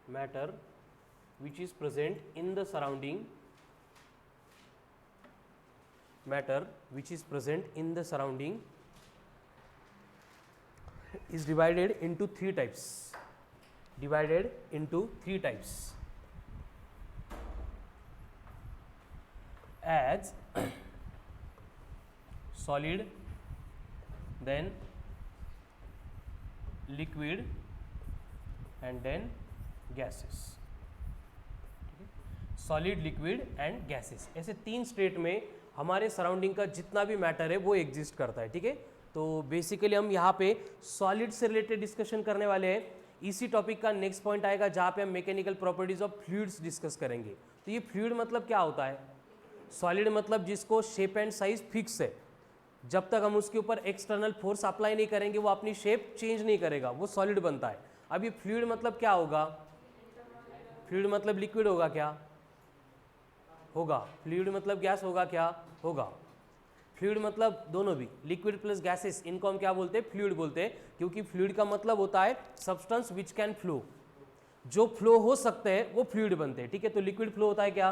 matter which is present in the surrounding, matter which is present in the surrounding is divided into three types, divided into three types as solid, then liquid and then gases. Solid, liquid and gases, ऐसे तीन state में हमारे surrounding का जितना भी matter है वो exist करता है. ठीक है, तो बेसिकली हम यहाँ पे सॉलिड से रिलेटेड डिस्कशन करने वाले हैं. इसी टॉपिक का नेक्स्ट पॉइंट आएगा जहाँ पे हम mechanical properties of fluids discuss करेंगे. तो ये फ्लूइड मतलब क्या होता है? सॉलिड मतलब जिसको शेप एंड साइज फिक्स है, जब तक हम उसके ऊपर एक्सटर्नल फोर्स अप्लाई नहीं करेंगे वो अपनी शेप चेंज नहीं करेगा, वो सॉलिड बनता है. अब ये फ्लूइड मतलब क्या होगा? फ्लूइड मतलब लिक्विड होगा क्या? होगा. फ्लूइड मतलब गैस होगा क्या? होगा. फ्लूइड मतलब दोनों भी, लिक्विड प्लस गैसेस, इनको हम क्या बोलते हैं? फ्लूइड बोलते हैं, क्योंकि फ्लूइड का मतलब होता है सब्सटेंस विच कैन फ्लो, जो फ्लो हो सकते हैं वो फ्लूइड बनते हैं. ठीक है, तो लिक्विड फ्लो होता है क्या?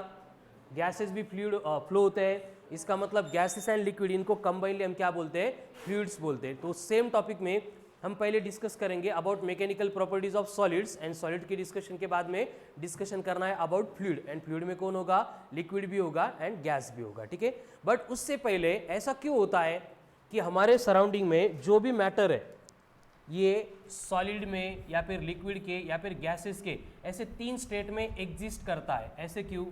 गैसेस भी फ्लूइड फ्लो होते हैं. इसका मतलब गैसेस एंड लिक्विड, इनको कंबाइनली हम क्या बोलते हैं? फ्लूइड्स बोलते हैं. तो सेम टॉपिक में हम पहले डिस्कस करेंगे about mechanical properties of solids, and solid की डिस्कशन के बाद में डिस्कशन करना है अबाउट फ्लूइड, एंड फ्लूइड में कौन होगा? लिक्विड भी होगा एंड गैस भी होगा. ठीक है, बट उससे पहले ऐसा क्यों होता है कि हमारे सराउंडिंग में जो भी मैटर है ये सॉलिड में या फिर लिक्विड के या फिर गैसेस के ऐसे तीन स्टेट में एग्जिस्ट करता है? ऐसे क्यों?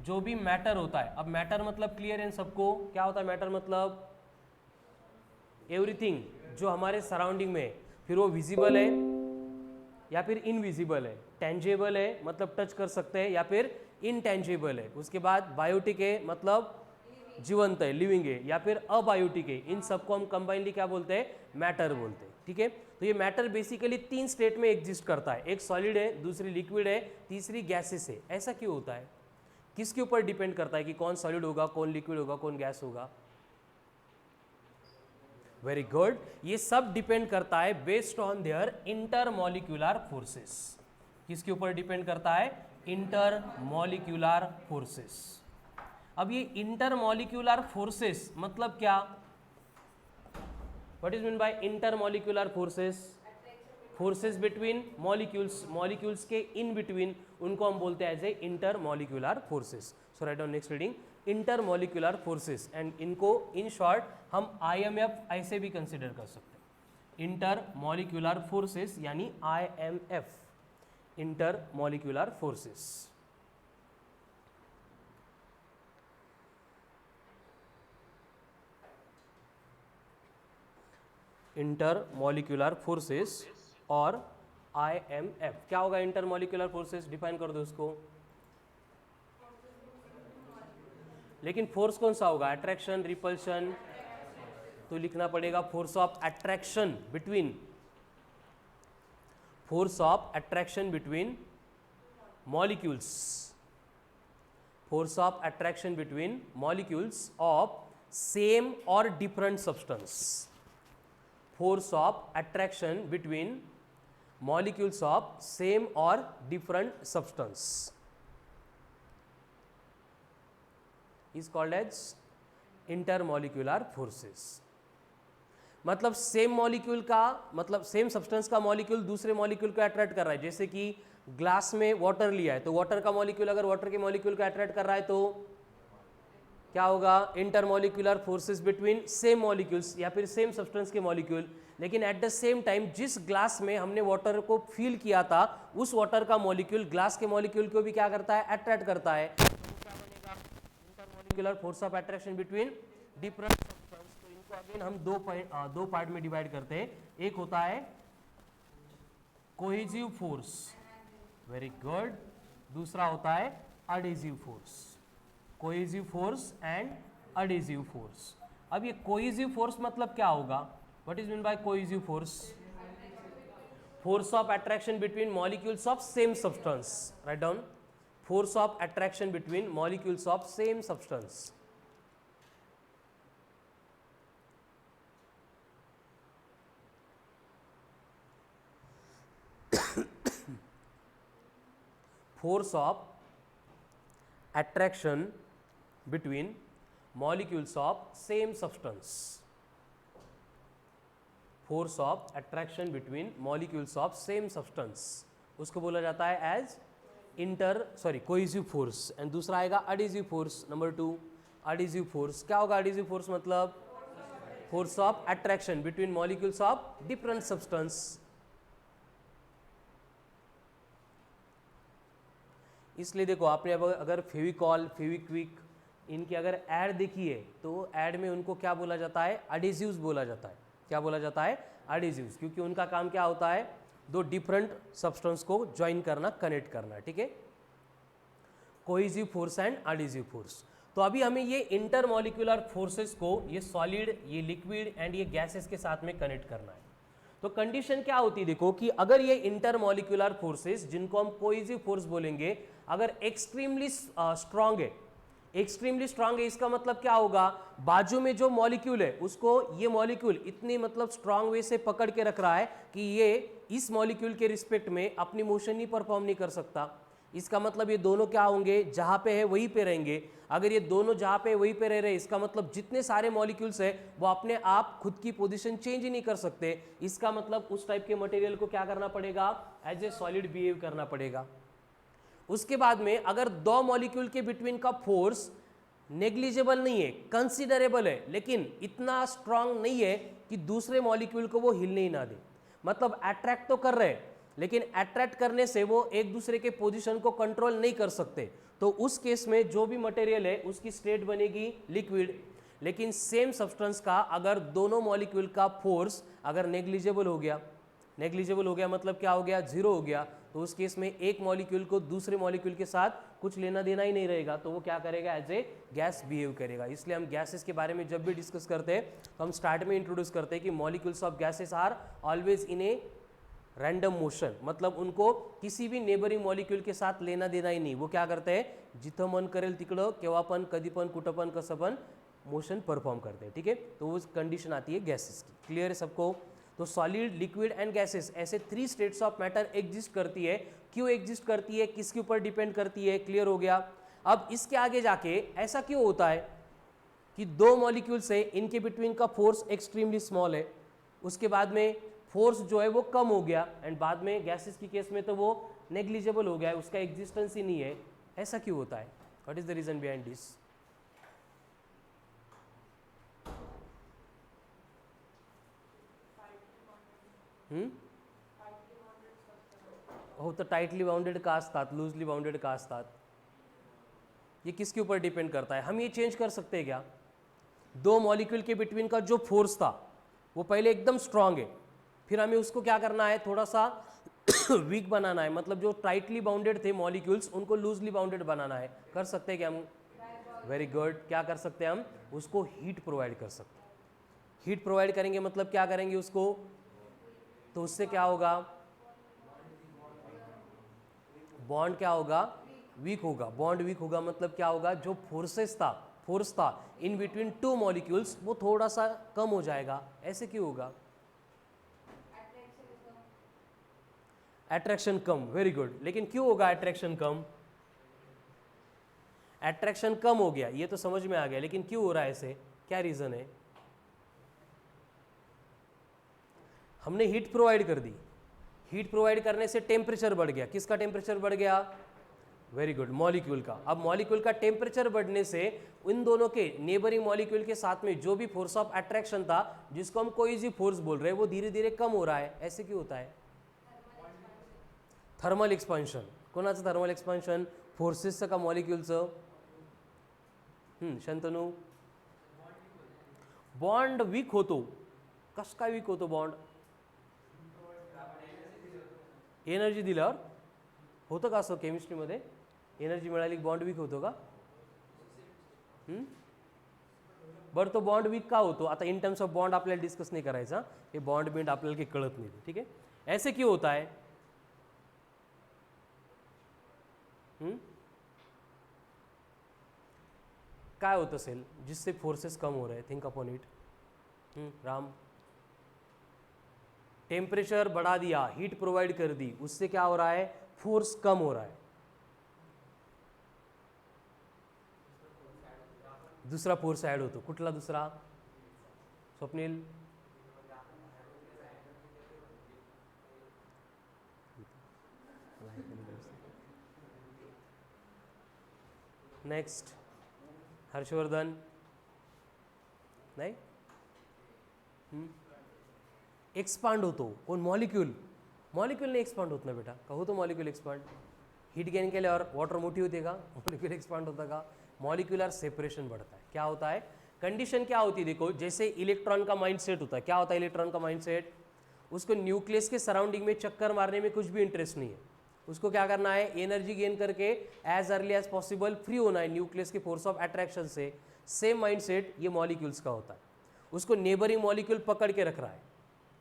जो भी मैटर होता है, अब मैटर मतलब क्लियर है सबको, क्या होता है मैटर? मतलब एवरीथिंग जो हमारे सराउंडिंग में है, फिर वो विजिबल है या फिर इनविजिबल है, टेंजेबल है मतलब टच कर सकते हैं, या फिर इनटेंजेबल है. उसके बाद बायोटिक है मतलब जीवंत है, लिविंग है, या फिर अबायोटिक है. इन सबको हम कंबाइनली क्या बोलते हैं? मैटर बोलते हैं. ठीक है, तो ये मैटर बेसिकली तीन स्टेट में एग्जिस्ट करता है. एक सॉलिड है, दूसरी लिक्विड है, तीसरी गैसेस है. ऐसा क्यों होता है? किसके ऊपर डिपेंड करता है कि कौन सॉलिड होगा, कौन लिक्विड होगा, कौन गैस होगा? Very good. ये सब डिपेंड करता है based on their intermolecular forces. किसके ऊपर डिपेंड करता है? Intermolecular forces. अब ये इंटरमॉलिक्यूलर फोर्सेस मतलब क्या? What is mean by intermolecular forces? Forces between molecules, molecules के इन बिटवीन, उनको हम बोलते हैं as a intermolecular forces. So write down next reading, intermolecular forces, and इनको इन शॉर्ट हम IMF ऐसे भी कंसिडर कर सकते हैं. इंटरमॉलिक्यूलर फोर्सेस यानी IMF, intermolecular forces. Intermolecular forces और IMF. क्या होगा इंटरमॉलिक्यूलर फोर्सेस? डिफाइन कर दो उसको. लेकिन फोर्स कौन सा होगा? Attraction, repulsion? तो लिखना पड़ेगा force of attraction between, force of attraction between molecules, force of attraction between molecules of same और different substance. Force of attraction between molecules of same or different substance is called as intermolecular forces. मतलब same molecule का, मतलब same substance का molecule दूसरे molecule को attract कर रहा है. जैसे कि ग्लास में वाटर लिया है, तो वाटर का मॉलिक्यूल अगर वाटर के मॉलिक्यूल को अट्रैक्ट कर रहा है तो क्या होगा? Intermolecular forces between same molecules या फिर सेम सब्सटेंस के मॉलिक्यूल. लेकिन एट द सेम टाइम जिस ग्लास में हमने वाटर को फिल किया था, उस वाटर का मॉलिक्यूल ग्लास के मॉलिक्यूल को भी क्या करता है? अट्रैक्ट करता है. तो क्या बनेगा? Intermolecular force of attraction between different substance. तो इनको अगेन हम दो पार्ट में डिवाइड करते हैं. एक होता है कोहेसिव फोर्स, वेरी गुड. दूसरा होता है adhesive force. Cohesive force and adhesive force. अब ये कोहेसिव फोर्स मतलब क्या होगा? What is mean bye cohesive force? Force of attraction between molecules of same substance. Write down, force of attraction between molecules of same substance. Force of attraction between molecules of same substance. Force of attraction between molecules of same substance, उसको बोला जाता है as cohesive force. And दूसरा आएगा adhesive force. Number 2 adhesive force. क्या होगा adhesive force? मतलब force of attraction between molecules of different substance. इसलिए देखो आपने अब अगर फेविकॉल, फेविक्विक, इनकी अगर ऐड देखी है तो ऐड में उनको क्या बोला जाता है? एडिसिव्स बोला जाता है. क्या बोला जाता है? एडिसिव्स. क्योंकि उनका काम क्या होता है? दो डिफरेंट सब्सटेंस को ज्वाइन करना, कनेक्ट करना. ठीक है, cohesive force and adhesive force. तो अभी हमें ये इंटरमॉलिक्यूलर फोर्सेस को ये सॉलिड, ये लिक्विड एंड ये गैसेस के साथ में कनेक्ट करना है. तो कंडीशन क्या होती है? देखो कि अगर ये इंटरमॉलिक्यूलर फोर्सेस, जिनको हम कोहेसिव फोर्स बोलेंगे, अगर एक्सट्रीमली स्ट्रांग है, एक्सट्रीमली स्ट्रांग है, इसका मतलब क्या होगा? बाजू में जो मॉलिक्यूल है उसको ये मॉलिक्यूल इतनी मतलब स्ट्रांग वे से पकड़ के रख रहा है कि ये इस मॉलिक्यूल के रिस्पेक्ट में अपनी मोशन ही परफॉर्म नहीं कर सकता. इसका मतलब ये दोनों क्या होंगे? जहां पे है वहीं पे रहेंगे. अगर ये दोनों जहां पे वहीं पे रह रहे, इसका मतलब जितने सारे मॉलिक्यूल्स है वो अपने आप खुद की पोजीशन चेंज ही नहीं कर सकते. इसका मतलब उस टाइप के मटेरियल को क्या करना पड़ेगा? एज ए सॉलिड बिहेव करना पड़ेगा. उसके बाद में अगर दो मॉलिक्यूल के बिटवीन का फोर्स नेग्लिजिबल नहीं है, कंसिडरेबल है, लेकिन इतना स्ट्रांग नहीं है कि दूसरे मॉलिक्यूल को वो हिलने ही ना दे, मतलब अट्रैक्ट तो कर रहे हैं लेकिन अट्रैक्ट करने से वो एक दूसरे के पोजीशन को कंट्रोल नहीं कर सकते, तो उस केस में जो भी मटेरियल है उसकी स्टेट बनेगी लिक्विड. लेकिन सेम सब्सटेंस का अगर दोनों मॉलिक्यूल का फोर्स अगर नेग्लिजिबल हो गया, नेग्लिजिबल हो गया मतलब क्या हो गया? जीरो हो गया, तो उस केस में एक मॉलिक्यूल को दूसरे मॉलिक्यूल के साथ कुछ लेना देना ही नहीं रहेगा, तो वो क्या करेगा? एज ए गैस बिहेव करेगा. इसलिए हम गैसेस के बारे में जब भी डिस्कस करते हैं तो हम स्टार्ट में इंट्रोड्यूस करते हैं कि molecules of gases are always in a random motion, मतलब उनको किसी भी नेबरिंग मॉलिक्यूल के साथ लेना देना ही नहीं. वो क्या करते हैं? जिथं मन करेल तिकडं, केव्हा पण, कधी पण, कुठं पण, कसं पण मोशन परफॉर्म करते हैं. ठीक है, तो वो कंडीशन आती है गैसेस की. क्लियर है सबको? तो सॉलिड, लिक्विड एंड गैसेस, ऐसे 3 स्टेट्स ऑफ मैटर एग्जिस्ट करती है. क्यों एग्जिस्ट करती है? किसके ऊपर डिपेंड करती है? क्लियर हो गया. अब इसके आगे जाके ऐसा क्यों होता है कि दो मॉलिक्यूल्स है, इनके बिटवीन का फोर्स एक्सट्रीमली स्मॉल है, उसके बाद में फोर्स जो है वो कम हो गया, एंड बाद में गैसेस की केस में तो वो नेग्लिजिबल हो गया है, उसका एग्जिस्टेंस ही नहीं है. ऐसा क्यों होता है? What is the reason behind this? हो तर टाइटली बाउंडेड का असतात, लूजली बाउंडेड का असतात, ये किसके ऊपर डिपेंड करता है? हम ये चेंज कर सकते हैं क्या? दो मॉलिक्यूल के बिटवीन का जो फोर्स था वो पहले एकदम स्ट्रांग है, फिर हमें उसको क्या करना है? थोड़ा सा वीक बनाना है, मतलब जो टाइटली बाउंडेड थे मॉलिक्यूल्स उनको लूजली बाउंडेड बनाना है. कर सकते हैं क्या हम? Very good. क्या कर सकते हैं हम? उसको हीट प्रोवाइड कर सकते हैं. हीट प्रोवाइड करेंगे मतलब क्या करेंगे उसको? तो उससे क्या होगा? बॉन्ड क्या होगा? वीक होगा. बॉन्ड वीक होगा मतलब क्या होगा? जो फोर्स था इन बिटवीन टू मॉलिक्यूल्स वो थोड़ा सा कम हो जाएगा. ऐसे क्यों होगा? अट्रैक्शन कम. Very good. लेकिन क्यों होगा अट्रैक्शन कम? अट्रैक्शन कम हो गया, ये तो समझ में आ गया, लेकिन क्यों हो रहा है ऐसे? क्या रीजन है? हमने हीट प्रोवाइड कर दी. हीट प्रोवाइड करने से टेम्परेचर बढ़ गया. किसका टेम्परेचर बढ़ गया? वेरी गुड, मॉलिक्यूल का. अब मॉलिक्यूल का टेम्परेचर बढ़ने से इन दोनों के नेबरिंग मॉलिक्यूल के साथ में जो भी फोर्स ऑफ अट्रैक्शन था, जिसको हम कोहेसिव फोर्स बोल रहे हैं, वो धीरे धीरे कम हो रहा है. ऐसे क्यों होता है? Thermal expansion. कोणाचं थर्मल एक्सपान्शन? फोर्सेसचं का मॉलिक्यूलचं? शंतनू, बॉन्ड वीक होतो. कस काय वीक होतो बॉन्ड? एनर्जी दिल्यावर होतं का? असं केमिस्ट्रीमध्ये एनर्जी मिळाली बॉन्ड वीक होतो का? बरं, तो बॉन्ड वीक का होतो? आता इन टर्म्स ऑफ बॉन्ड आपल्याला डिस्कस नाही करायचा, हे बॉन्ड बिंड आपल्याला काही कळत नाही. ठीक है, ऐसे क्यों होता है? काय होत असेल जिससे फोर्सेस कम हो रहे हैं? Think upon it. Ram, temperature बढ़ा दिया, हीट प्रोवाइड कर दी, उससे क्या हो रहा है? फोर्स कम हो रहा है. दुसरा फोर्स ॲड होतो. कुठला दुसरा स्वप्नील? नेक्स्ट हर्षवर्धन. नाही, एक्सपांड होतो कोण? मॉलिक्यूल. मॉलिक्यूलने एक्सपांड होत ना बेटा, का होतो मॉलिक्यूल एक्सपांड? हीट गेन केल्यावर वॉटर मोठी होते का? मॉलिक्यूल एक्सपांड होता का? मॉलिक्यूलर सेपरेशन बढ़ता है. क्या होता है? कंडीशन क्या होती है? देखो, जैसे इलेक्ट्रॉन का माइंड सेट होता है. क्या होता है इलेक्ट्रॉन का माइंड सेट? उसको न्यूक्लियस के सराउंडिंग में चक्कर मारने में कुछ भी इंटरेस्ट नहीं है. उसको क्या करना है? एनर्जी गेन करके as early as possible free होना है न्यूक्लियस के फोर्स ऑफ अट्रैक्शन से. सेम माइंड सेट ये मॉलिक्यूल्स का होता है. उसको नेबरिंग मॉलिक्यूल पकड़ के रख रहा है,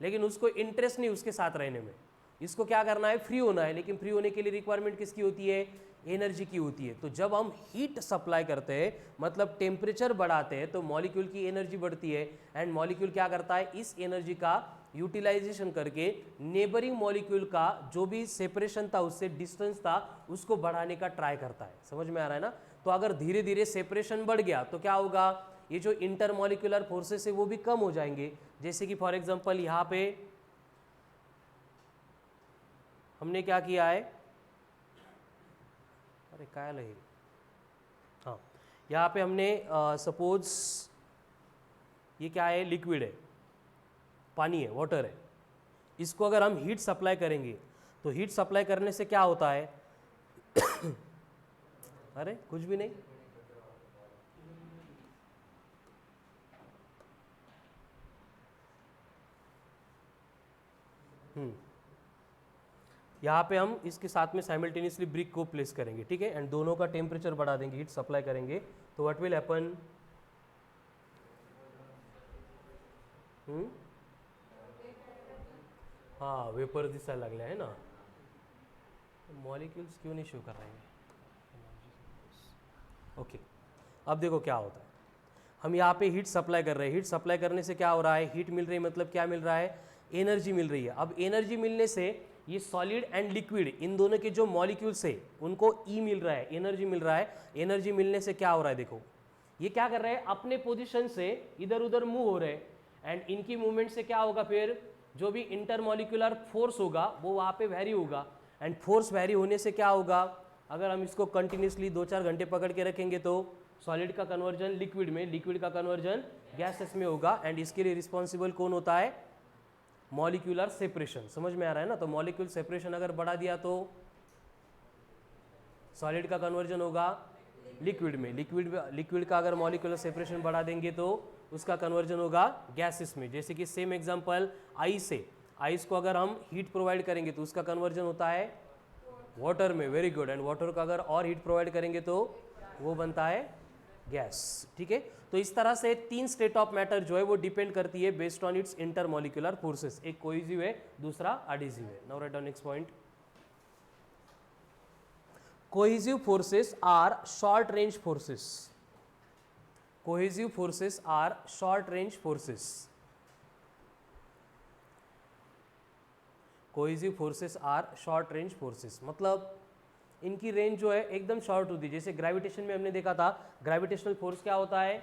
लेकिन उसको इंटरेस्ट नहीं उसके साथ रहने में. इसको क्या करना है? फ्री होना है. लेकिन फ्री होने के लिए रिक्वायरमेंट किसकी होती है? एनर्जी की होती है. तो जब हम हीट सप्लाई करते हैं, मतलब टेम्परेचर बढ़ाते हैं, तो मॉलिक्यूल की एनर्जी बढ़ती है. एंड मॉलिक्यूल क्या करता है? इस एनर्जी का यूटिलाइजेशन करके नेबरिंग मॉलिक्यूल का जो भी सेपरेशन था, उससे डिस्टेंस था, उसको बढ़ाने का ट्राई करता है. समझ में आ रहा है ना? तो अगर धीरे धीरे सेपरेशन बढ़ गया तो क्या होगा? ये जो इंटरमॉलिक्यूलर फोर्सेस है वो भी कम हो जाएंगे. जैसे कि फॉर एग्जांपल यहाँ पे हमने क्या किया है? अरे क्या लगे, हाँ, यहाँ पे हमने सपोज ये क्या है? लिक्विड है, पानी है, वाटर है. इसको अगर हम हीट सप्लाई करेंगे तो हीट सप्लाई करने से क्या होता है? अरे कुछ भी नहीं. यहाँ पे हम इसके साथ में साइमल्टेनियसली ब्रिक को प्लेस करेंगे, ठीक है, एंड दोनों का टेम्परेचर बढ़ा देंगे, हीट सप्लाई करेंगे. तो व्हाट विल हैपन? हाँ, वेपर दिसायला लागले आहे ना. मॉलिक्यूल्स क्यों नहीं शो कर रहे हैं? ओके, अब देखो क्या होता है. हम यहाँ पे हीट सप्लाई कर रहे हैं. हीट सप्लाई करने से क्या हो रहा है? हीट मिल रही है, मतलब क्या मिल रहा है? एनर्जी मिल रही है. अब एनर्जी मिलने से ये सॉलिड एंड लिक्विड, इन दोनों के जो मॉलिक्यूल्स है उनको ई मिल रहा है, एनर्जी मिल रहा है. एनर्जी मिलने से क्या हो रहा है? देखो, ये क्या कर रहे हैं? अपने पोजीशन से इधर उधर मूव हो रहे हैं. एंड इनकी मूवमेंट से क्या होगा? फिर जो भी इंटरमॉलिक्यूलर फोर्स होगा वो वहाँ पे वैरी होगा. एंड फोर्स वैरी होने से क्या होगा? अगर हम इसको कंटिन्यूसली 2-4 घंटे पकड़ के रखेंगे तो सॉलिड का कन्वर्जन लिक्विड में, लिक्विड का कन्वर्जन गैसेस में होगा. एंड इसके लिए रिस्पॉन्सिबल कौन होता है? Molecular separation. समझ में आ रहा है ना? तो मॉलिक्यूल सेपरेशन अगर बढ़ा दिया तो सॉलिड का कन्वर्जन होगा लिक्विड में. लिक्विड का अगर मॉलिक्यूलर सेपरेशन बढ़ा देंगे तो उसका कन्वर्जन होगा गैसेस में. जैसे कि सेम एग्जांपल आइस है. आइस को अगर हम हीट प्रोवाइड करेंगे तो उसका कन्वर्जन होता है वाटर में. Very good. एंड वाटर को अगर और हीट प्रोवाइड करेंगे तो वो बनता है गैस. ठीक है, तो इस तरह से 3 स्टेट ऑफ मैटर जो है वो डिपेंड करती है based on its intermolecular forces. एक कोहेसिव है, दूसरा एडिसिव है. Now write down next point. Cohesive forces are short range forces. Cohesive forces are short range forces. Cohesive forces are short range forces मतलब इनकी range जो है एकदम short होती है. जैसे ग्रेविटेशन में हमने देखा था, ग्रेविटेशनल फोर्स क्या होता है?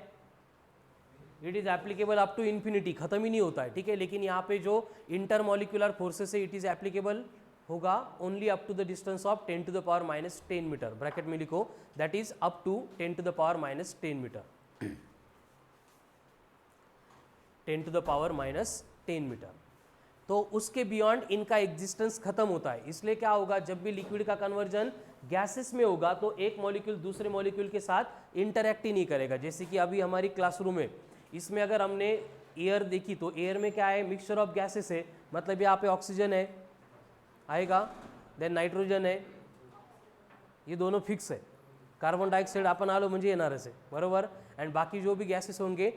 It is applicable up to infinity, खत्म ही नहीं होता है. ठीक है, लेकिन यहाँ पे जो इंटरमॉलिक्यूलर फोर्सेस है इट इज एप्लीकेबल होगा only up to the distance of 10 to the power minus 10 metre. Bracket में लिखो, that is up to 10 to the power minus 10 metre. 10 to the power minus 10 metre. तो उसके beyond इनका existence खत्म होता है. इसलिए क्या होगा? जब भी लिक्विड का कन्वर्जन गैसेस में होगा तो एक मॉलिक्यूल दूसरे मॉलिक्यूल के साथ इंटरैक्ट ही नहीं करेगा. जैसे कि अभी हमारी क्लासरूम है, इसमें अगर हमने एयर देखी तो एयर में क्या है? मिक्सचर ऑफ गैसेस है. मतलब यहाँ पे ऑक्सीजन है आएगा, देन नाइट्रोजन है, ये दोनों फिक्स है. कार्बन डाइऑक्साइड आपण आलो म्हणजे येणारच आहे, बरोबर. एंड बाकी जो भी गैसेस होंगे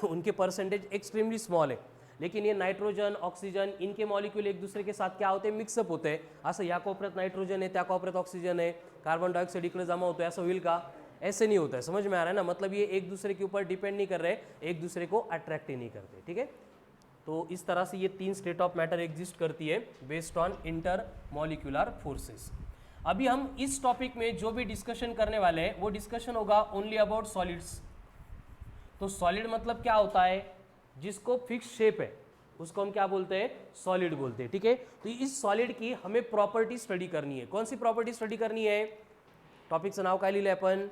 उनके परसेंटेज एक्सट्रीमली स्मॉल है. लेकिन ये नाइट्रोजन, ऑक्सीजन, इनके मॉलिक्यूल एक दूसरे के साथ क्या होते हैं? मिक्सअप होते हैं. असं या कोपऱ्यात नाइट्रोजन है, त्या कोपऱ्यात ऑक्सीजन है, कार्बन डाइऑक्साइड इकडे जमा होतो है, ऐसा होईल का? ऐसे नहीं होता है. समझ में आ रहा है ना? मतलब ये एक दूसरे के ऊपर डिपेंड नहीं कर रहे, एक दूसरे को अट्रैक्ट ही नहीं करते. ठीक है, तो इस तरह से ये 3 स्टेट ऑफ मैटर एग्जिस्ट करती है based on inter molecular forces. अभी हम इस टॉपिक में जो भी डिस्कशन करने वाले हैं वो डिस्कशन होगा ओनली अबाउट सॉलिड्स। तो सॉलिड मतलब क्या होता है, जिसको फिक्स शेप है उसको हम क्या बोलते हैं, सॉलिड बोलते हैं, ठीक है। तो इस सॉलिड की हमें प्रॉपर्टी स्टडी करनी है। कौन सी प्रॉपर्टी स्टडी करनी है, टॉपिकचं नाव काय लिहिलंय आपण,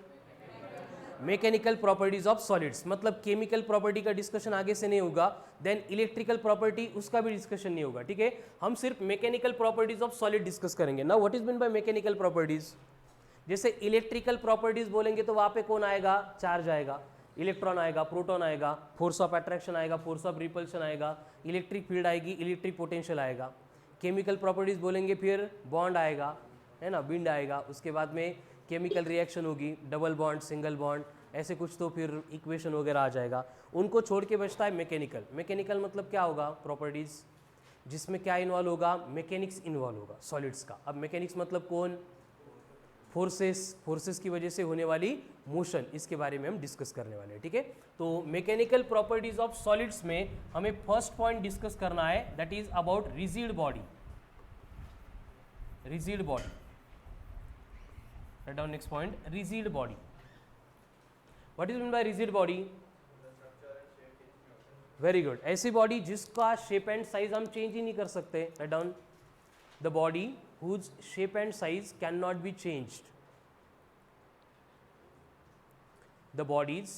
मैकेनिकल प्रॉपर्टीज ऑफ सॉलिड्स, मतलब केमिकल प्रॉपर्टी का डिस्कशन आगे से नहीं होगा, देन इलेक्ट्रिकल प्रॉपर्टी उसका भी डिस्कशन नहीं होगा, ठीक है। हम सिर्फ mechanical properties of solid discuss करेंगे ना। What is mean by mechanical properties, जैसे इलेक्ट्रिकल प्रॉपर्टीज बोलेंगे तो वहां पे कौन आएगा, चार्ज आएगा, इलेक्ट्रॉन आएगा, प्रोटॉन आएगा, फोर्स ऑफ अट्रैक्शन आएगा, फोर्स ऑफ रिपल्शन आएगा, इलेक्ट्रिक फील्ड आएगी, इलेक्ट्रिक पोटेंशियल आएगा। केमिकल प्रॉपर्टीज बोलेंगे फिर बॉन्ड आएगा, है ना, बिंड आएगा, उसके बाद में केमिकल रिएक्शन होगी, डबल बॉन्ड, सिंगल बॉन्ड, ऐसे कुछ तो फिर इक्वेशन वगैरह आ जाएगा। उनको छोड़ के बचता है मैकेनिकल। मैकेनिकल मतलब क्या होगा, प्रॉपर्टीज जिसमें क्या इन्वॉल्व होगा, मैकेनिक्स इन्वॉल्व होगा सॉलिड्स का। अब मैकेनिक्स मतलब कौन, फोर्सेस की वजह से होने वाली मोशन, इसके बारे में हम डिस्कस करने वाले हैं, ठीक है। तो मैकेनिकल प्रॉपर्टीज ऑफ सॉलिड्स में हमें फर्स्ट पॉइंट डिस्कस करना है, that is about rigid body. Rigid body, right down next point, rigid body. What is mean bye rigid body, very good, ऐसी बॉडी जिसका शेप एंड साइज हम change ही नहीं कर सकते, right down, the body whose shape and size cannot be changed. The bodies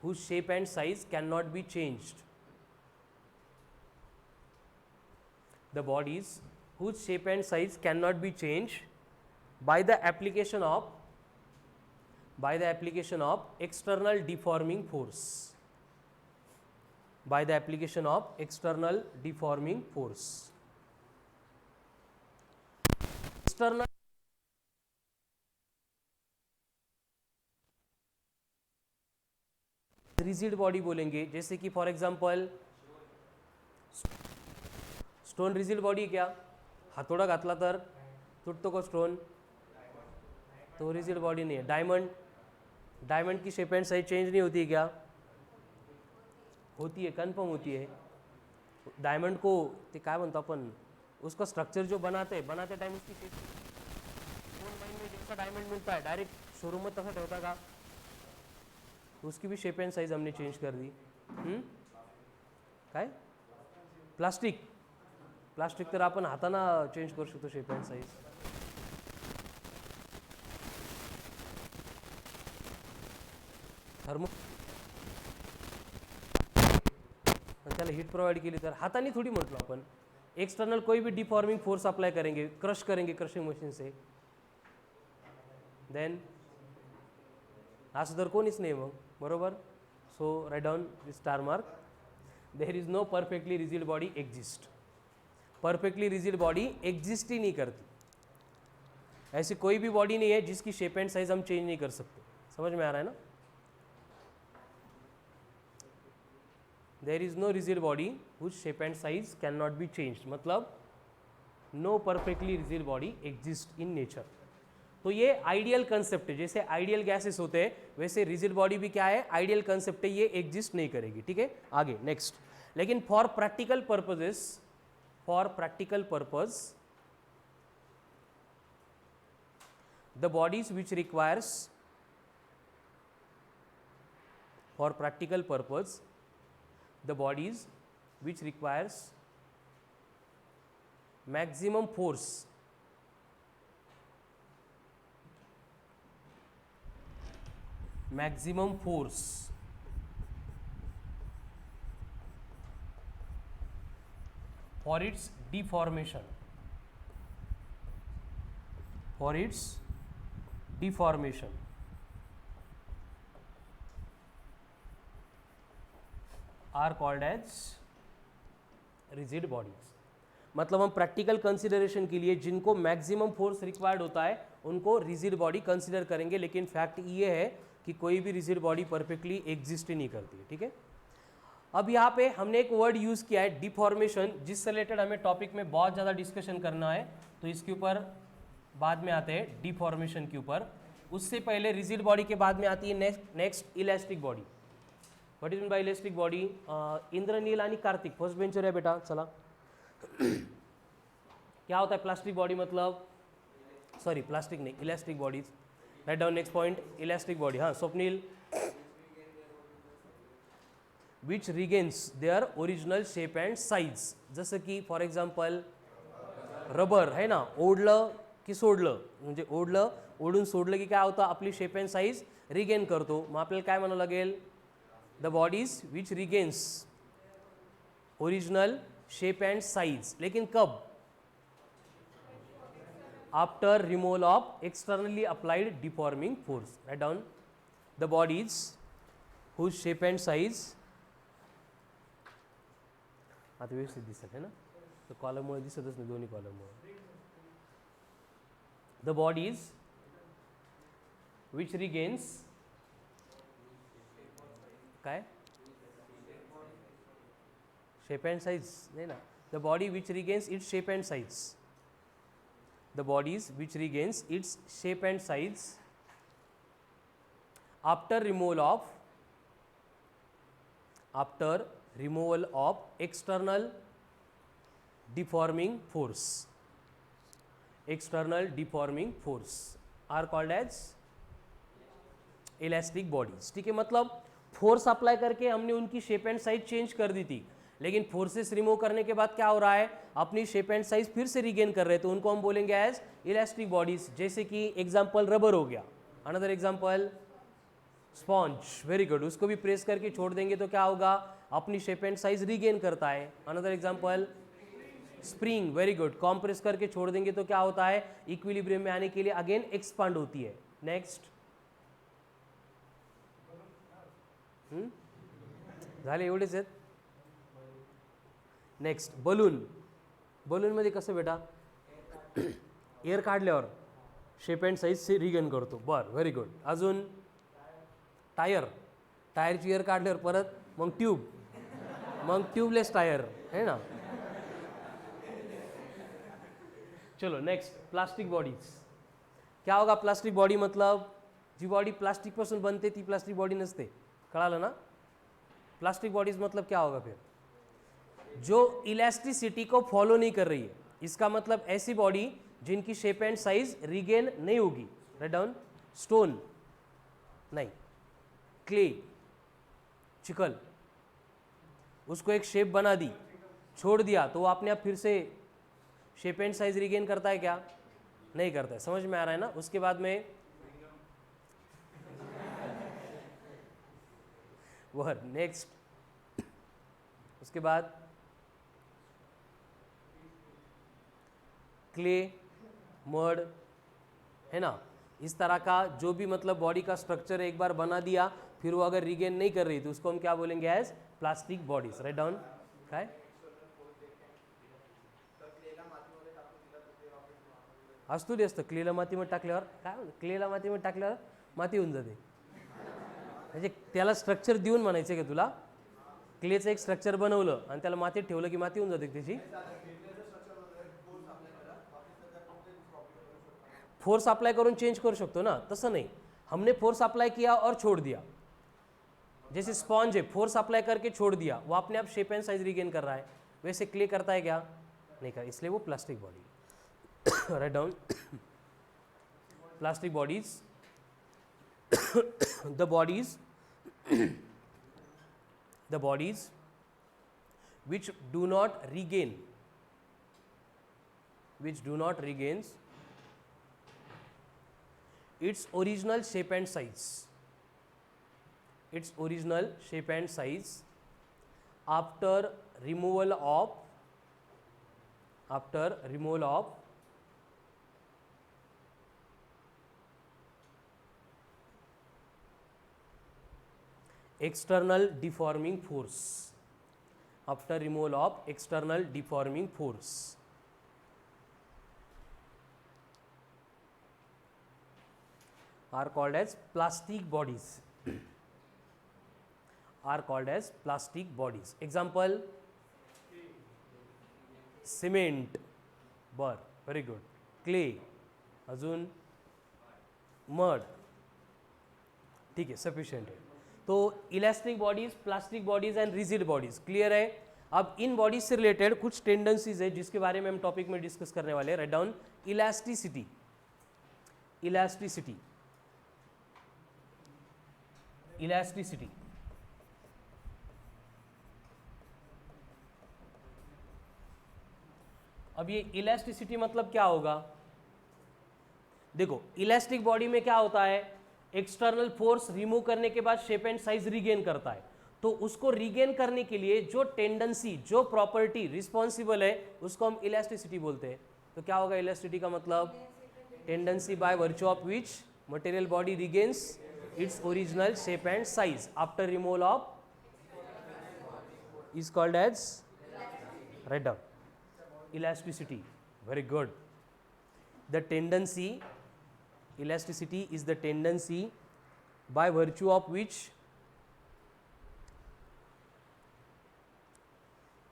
whose shape and size cannot be changed. The bodies whose shape and size cannot be changed by the application of external deforming force. By the application of external deforming force. External rigid body बोलेंगे, जैसे कि for example stone rigid body क्या, हातोडा घातला तर तुटतो का stone, तो rigid body नहीं है। डायमंड, डायमंड की शेप एंड साइज चेंज नहीं होती है क्या, होती है, कन्फर्म होती है। डायमंड को ते काय म्हणतो आपण, उसका स्ट्रक्चर जो बनाते टाइम उसकी शेप, गोल्ड माइन में जैसा डायमंड मिलता है डायरेक्ट शोरूम में तसा ठेवता का, तो उसकी भी शेप एंड साइज हमने चेंज कर दी। काय प्लास्टिक, प्लास्टिक तर आपण हाताना चेंज करू शकतो शेप एंड साइज। थर्मो त्याला हीट प्रोवाइड केली तर हाताने थोडी म्हटलो आपण, एक्सटर्नल कोई भी डिफॉर्मिंग फोर्स अप्लाई करेंगे, क्रश करेंगे क्रशिंग मशीन से, देन असं तर कोणीच नाही मग, बरोबर। So write down this star mark, there is no perfectly rigid body exist. Perfectly rigid body exist ही नहीं करती, ऐसी कोई भी बॉडी नहीं है जिसकी शेप एंड साइज हम चेंज नहीं कर सकते। समझ में आ रहा है ना, there is no rigid body whose shape and size cannot be changed, मतलब no perfectly rigid body exists in nature। तो ये आइडियल कंसेप्ट है, जैसे आइडियल गैसेस होते हैं वैसे रिजिड बॉडी भी क्या है, आइडियल कंसेप्ट है, ये एग्जिस्ट नहीं करेगी, ठीक है। आगे नेक्स्ट, लेकिन for practical purposes, for practical purpose the bodies which requires, for practical purpose the bodies which requires maximum force, maximum force for its deformation, for its deformation are called as rigid bodies। मतलब हम practical consideration के लिए जिनको maximum force required होता है उनको rigid body consider करेंगे, लेकिन फैक्ट ये है कि कोई भी रिजिड बॉडी परफेक्टली एग्जिस्ट ही नहीं करती है, ठीक है। अब यहाँ पे हमने एक वर्ड यूज़ किया है डिफॉर्मेशन, जिससे रिलेटेड हमें टॉपिक में बहुत ज़्यादा डिस्कशन करना है, तो इसके ऊपर बाद में आते हैं डिफॉर्मेशन के ऊपर। उससे पहले रिजिड बॉडी के बाद में आती है next elastic body. What is mean by elastic body, Indranil आणि कार्तिक फर्स्ट बेंचर है बेटा, चला। क्या होता है प्लास्टिक बॉडी, मतलब सॉरी प्लास्टिक नहीं, elastic bodies. Write down next point, elastic body. हाँ Swapnil. Which regains their original shape and size. जसं की फॉर एक्झाम्पल रबर आहे ना, ओढलं की सोडलं, म्हणजे ओढून सोडलं की काय होतं, आपली शेप अँड साईज रिगेन करतो. मग आपल्याला काय म्हणावं लागेल, the bodies which regains original shape and size. लेकिन कब, after removal of externally applied deforming force. Write down the bodies whose shape and size. आता व्यवस्थित दिसत आहे ना, तर कॉलममुळे दिसतच नाही, दोन्ही कॉलममुळे. द बॉडीज विच रिगेन्स काय, शेप अँड साईज नाही ना, the body which regains its shape and size. The bodies which regains its shape and size after removal of external deforming force. External deforming force are called as elastic bodies. ठीक है, मतलब force apply करके हमने उनकी shape and size change कर दी थी, लेकिन forces remove करने के बाद क्या हो रहा है, अपनी शेप एंड साइज फिर से रिगेन कर रहे हैं, तो उनको हम बोलेंगे एज इलास्टिक बॉडीज. जैसे कि एग्जांपल रबर हो गया. Another example sponge. Very good. उसको भी प्रेस करके छोड़ देंगे तो क्या होगा, अपनी शेप एंड साइज रिगेन करता है. Another example spring. Very good. Compress करके छोड़ देंगे तो क्या होता है, इक्विलिब्रियम में आने के लिए अगेन एक्सपांड होती है. नेक्स्ट. झाले एवढेच आहेत. Next balloon. बलूनमध्ये कसं बेटा, एअर काढल्यावर शेप अँड साईज रिगेन करतो. बरं, व्हेरी गुड. अजून टायर. टायरची एअर काढल्यावर परत मग ट्यूब, मग ट्यूबलेस टायर है ना. चलो नेक्स्ट, प्लास्टिक बॉडीज. क्या होगा प्लास्टिक बॉडी, मतलब जी बॉडी प्लास्टिक पासून बनते ती प्लास्टिक बॉडी नसते. कळालं ना. प्लास्टिक बॉडीज मतलब क्या होगा फिर, जो इलास्टिसिटी को फॉलो नहीं कर रही है. इसका मतलब ऐसी बॉडी जिनकी शेप एंड साइज रिगेन नहीं होगी. Write down. स्टोन नहीं, क्ले, चिकल, उसको एक शेप बना दी, छोड़ दिया तो वो अपने आप फिर से शेप एंड साइज रिगेन करता है क्या, नहीं करता है. समझ में आ रहा है ना. उसके बाद में वह नेक्स्ट, उसके बाद क्ले, मड है ना. इस तरह का जो भी मतलब बॉडी का स्ट्रक्चर एक बार बना दिया, फिर वो अगर रिगेन नहीं कर रही तो उसको हम क्या बोलेंगे, as plastic bodies. Write down. काय असतो दे असतं. क्लेला मातीमध्ये टाकल्यावर काय, क्लेला मातीमध्ये टाकल्यावर माती होऊन जाते, म्हणजे त्याला स्ट्रक्चर देऊन म्हणायचं का तुला, क्लेचं एक स्ट्रक्चर बनवलं आणि त्याला मातीत ठेवलं की माती होऊन जाते त्याची. फोर्स अप्लाई करून चेंज करू शकतो ना, तसं नहीं. हमने फोर्स अप्लाई किया और छोड़ दिया, जैसे स्पॉन्ज है, फोर्स अप्लाई करके छोड़ दिया, वो अपने आप शेप एंड साइज रिगेन कर रहा है. वैसे क्ले करता है क्या, नहीं कर, इसलिए वो plastic body. Write down. Plastic bodies. The bodies which do not regain its original shape and size after removal of external deforming force. After removal of external deforming force. Are called as plastic bodies. Example, cement. बर, very good. Clay. अजून mud. ठीक है, sufficient है. तो elastic bodies, plastic bodies and rigid bodies clear है. अब in bodies से related कुछ टेंडेंसीज है जिसके बारे में हम टॉपिक में डिस्कस करने वाले हैं. Write down. Elasticity. Elasticity, elasticity अब ये इलास्टिसिटी मतलब क्या होगा? देखो इलास्टिक बॉडी में क्या होता है, एक्सटर्नल फोर्स रिमूव करने के बाद शेप एंड साइज रीगेन करता है, तो उसको रीगेन करने के लिए जो टेंडेंसी, जो प्रॉपर्टी रिस्पॉन्सिबल है उसको हम इलास्टिसिटी बोलते हैं। तो क्या होगा इलास्टिसिटी का मतलब? Tendency by virtue of which material body regains its original shape and size after removal of is called as, write down, elasticity. Very good. The tendency, elasticity is the tendency by virtue of which,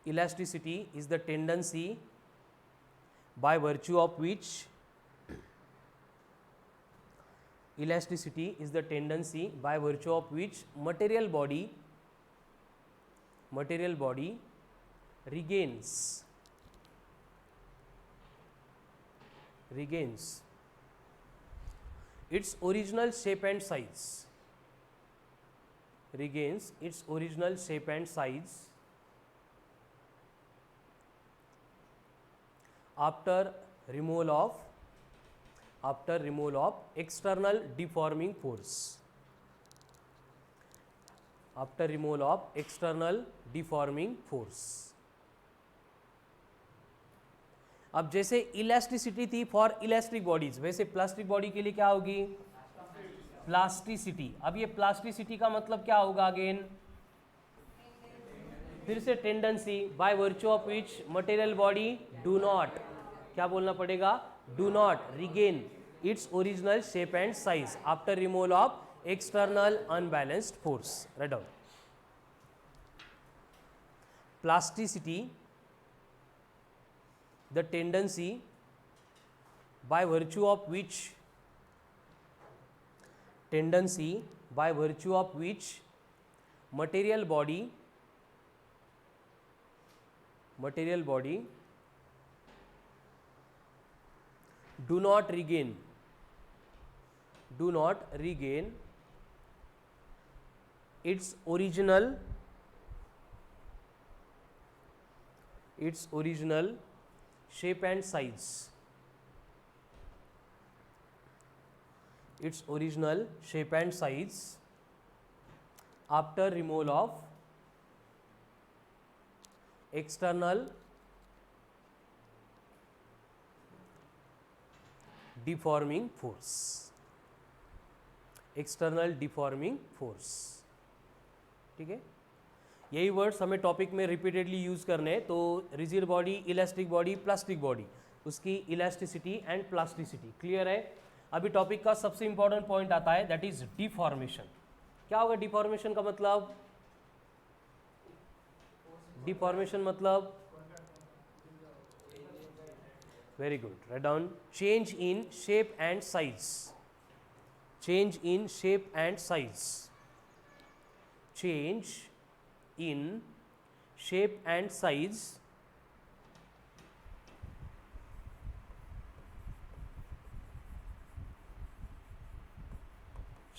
elasticity is the tendency by virtue of which, elasticity is the tendency by virtue of which material body regains its original shape and size, regains its original shape and size after removal of external deforming force, after removal of external deforming force. अब जैसे elasticity थी for elastic bodies, वैसे plastic body के लिए क्या होगी? Plasticity. अब ये प्लास्टिसिटी का मतलब क्या होगा? अगेन फिर से tendency by virtue of which material body do not, क्या बोलना पड़ेगा? Do not regain its original shape and size after removal of external unbalanced force. Write down. Plasticity, the tendency by virtue of which material body do not regain its original shape and size, after removal of external deforming force, ठीक है। यही words हमें topic में repeatedly use करने हैं। तो rigid body, elastic body, plastic body, उसकी elasticity and plasticity clear है। अभी टॉपिक का सबसे इंपॉर्टेंट पॉइंट आता है, दैट इज डिफॉर्मेशन। क्या होगा डिफॉर्मेशन का मतलब? डिफॉर्मेशन मतलब, very good, write down, change in shape and size, change in shape and size,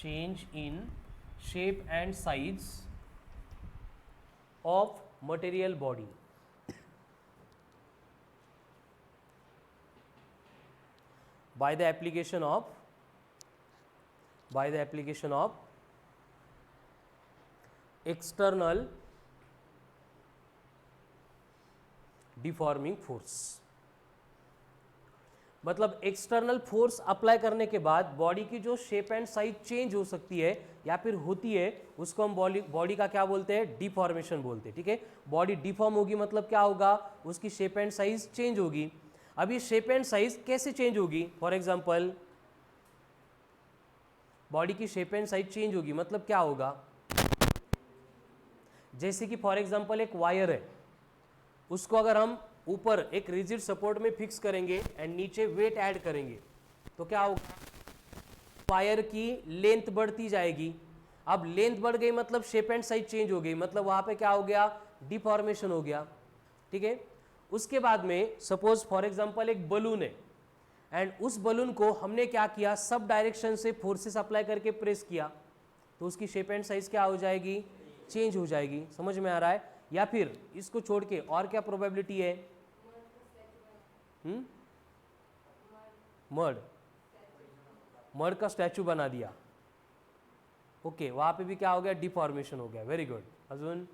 change in shape and size of material body by the application of external deforming force। मतलब external force apply करने के बाद body की जो shape and size change हो सकती है या फिर होती है, उसको हम बॉडी का क्या बोलते हैं? डिफॉर्मेशन बोलते हैं, ठीक है। बॉडी डिफॉर्म होगी मतलब क्या होगा? उसकी शेप एंड साइज चेंज होगी। अब ये शेप एंड साइज कैसे चेंज होगी? फॉर एग्जांपल बॉडी की शेप एंड साइज चेंज होगी मतलब क्या होगा? जैसे कि फॉर एग्जांपल एक वायर है, उसको अगर हम ऊपर एक रिजिड सपोर्ट में फिक्स करेंगे एंड नीचे वेट ऐड करेंगे तो क्या होगा? वायर की लेंथ बढ़ती जाएगी। अब लेंथ बढ़ गई मतलब शेप एंड साइज चेंज हो गई, मतलब वहां पे क्या हो गया? डिफॉर्मेशन हो गया, ठीक है। उसके बाद में सपोज फॉर एग्जांपल एक बलून है, एंड उस बलून को हमने क्या किया, सब डायरेक्शन से फोर्सेस अप्लाई करके प्रेस किया, तो उसकी शेप एंड साइज क्या हो जाएगी, चेंज हो जाएगी। समझ में आ रहा है? या फिर इसको छोड़ के और क्या प्रोबेबिलिटी है? मड का स्टैचू बना दिया, ओके, वहां पे भी क्या हो गया, डिफॉर्मेशन हो गया। Very good. अजून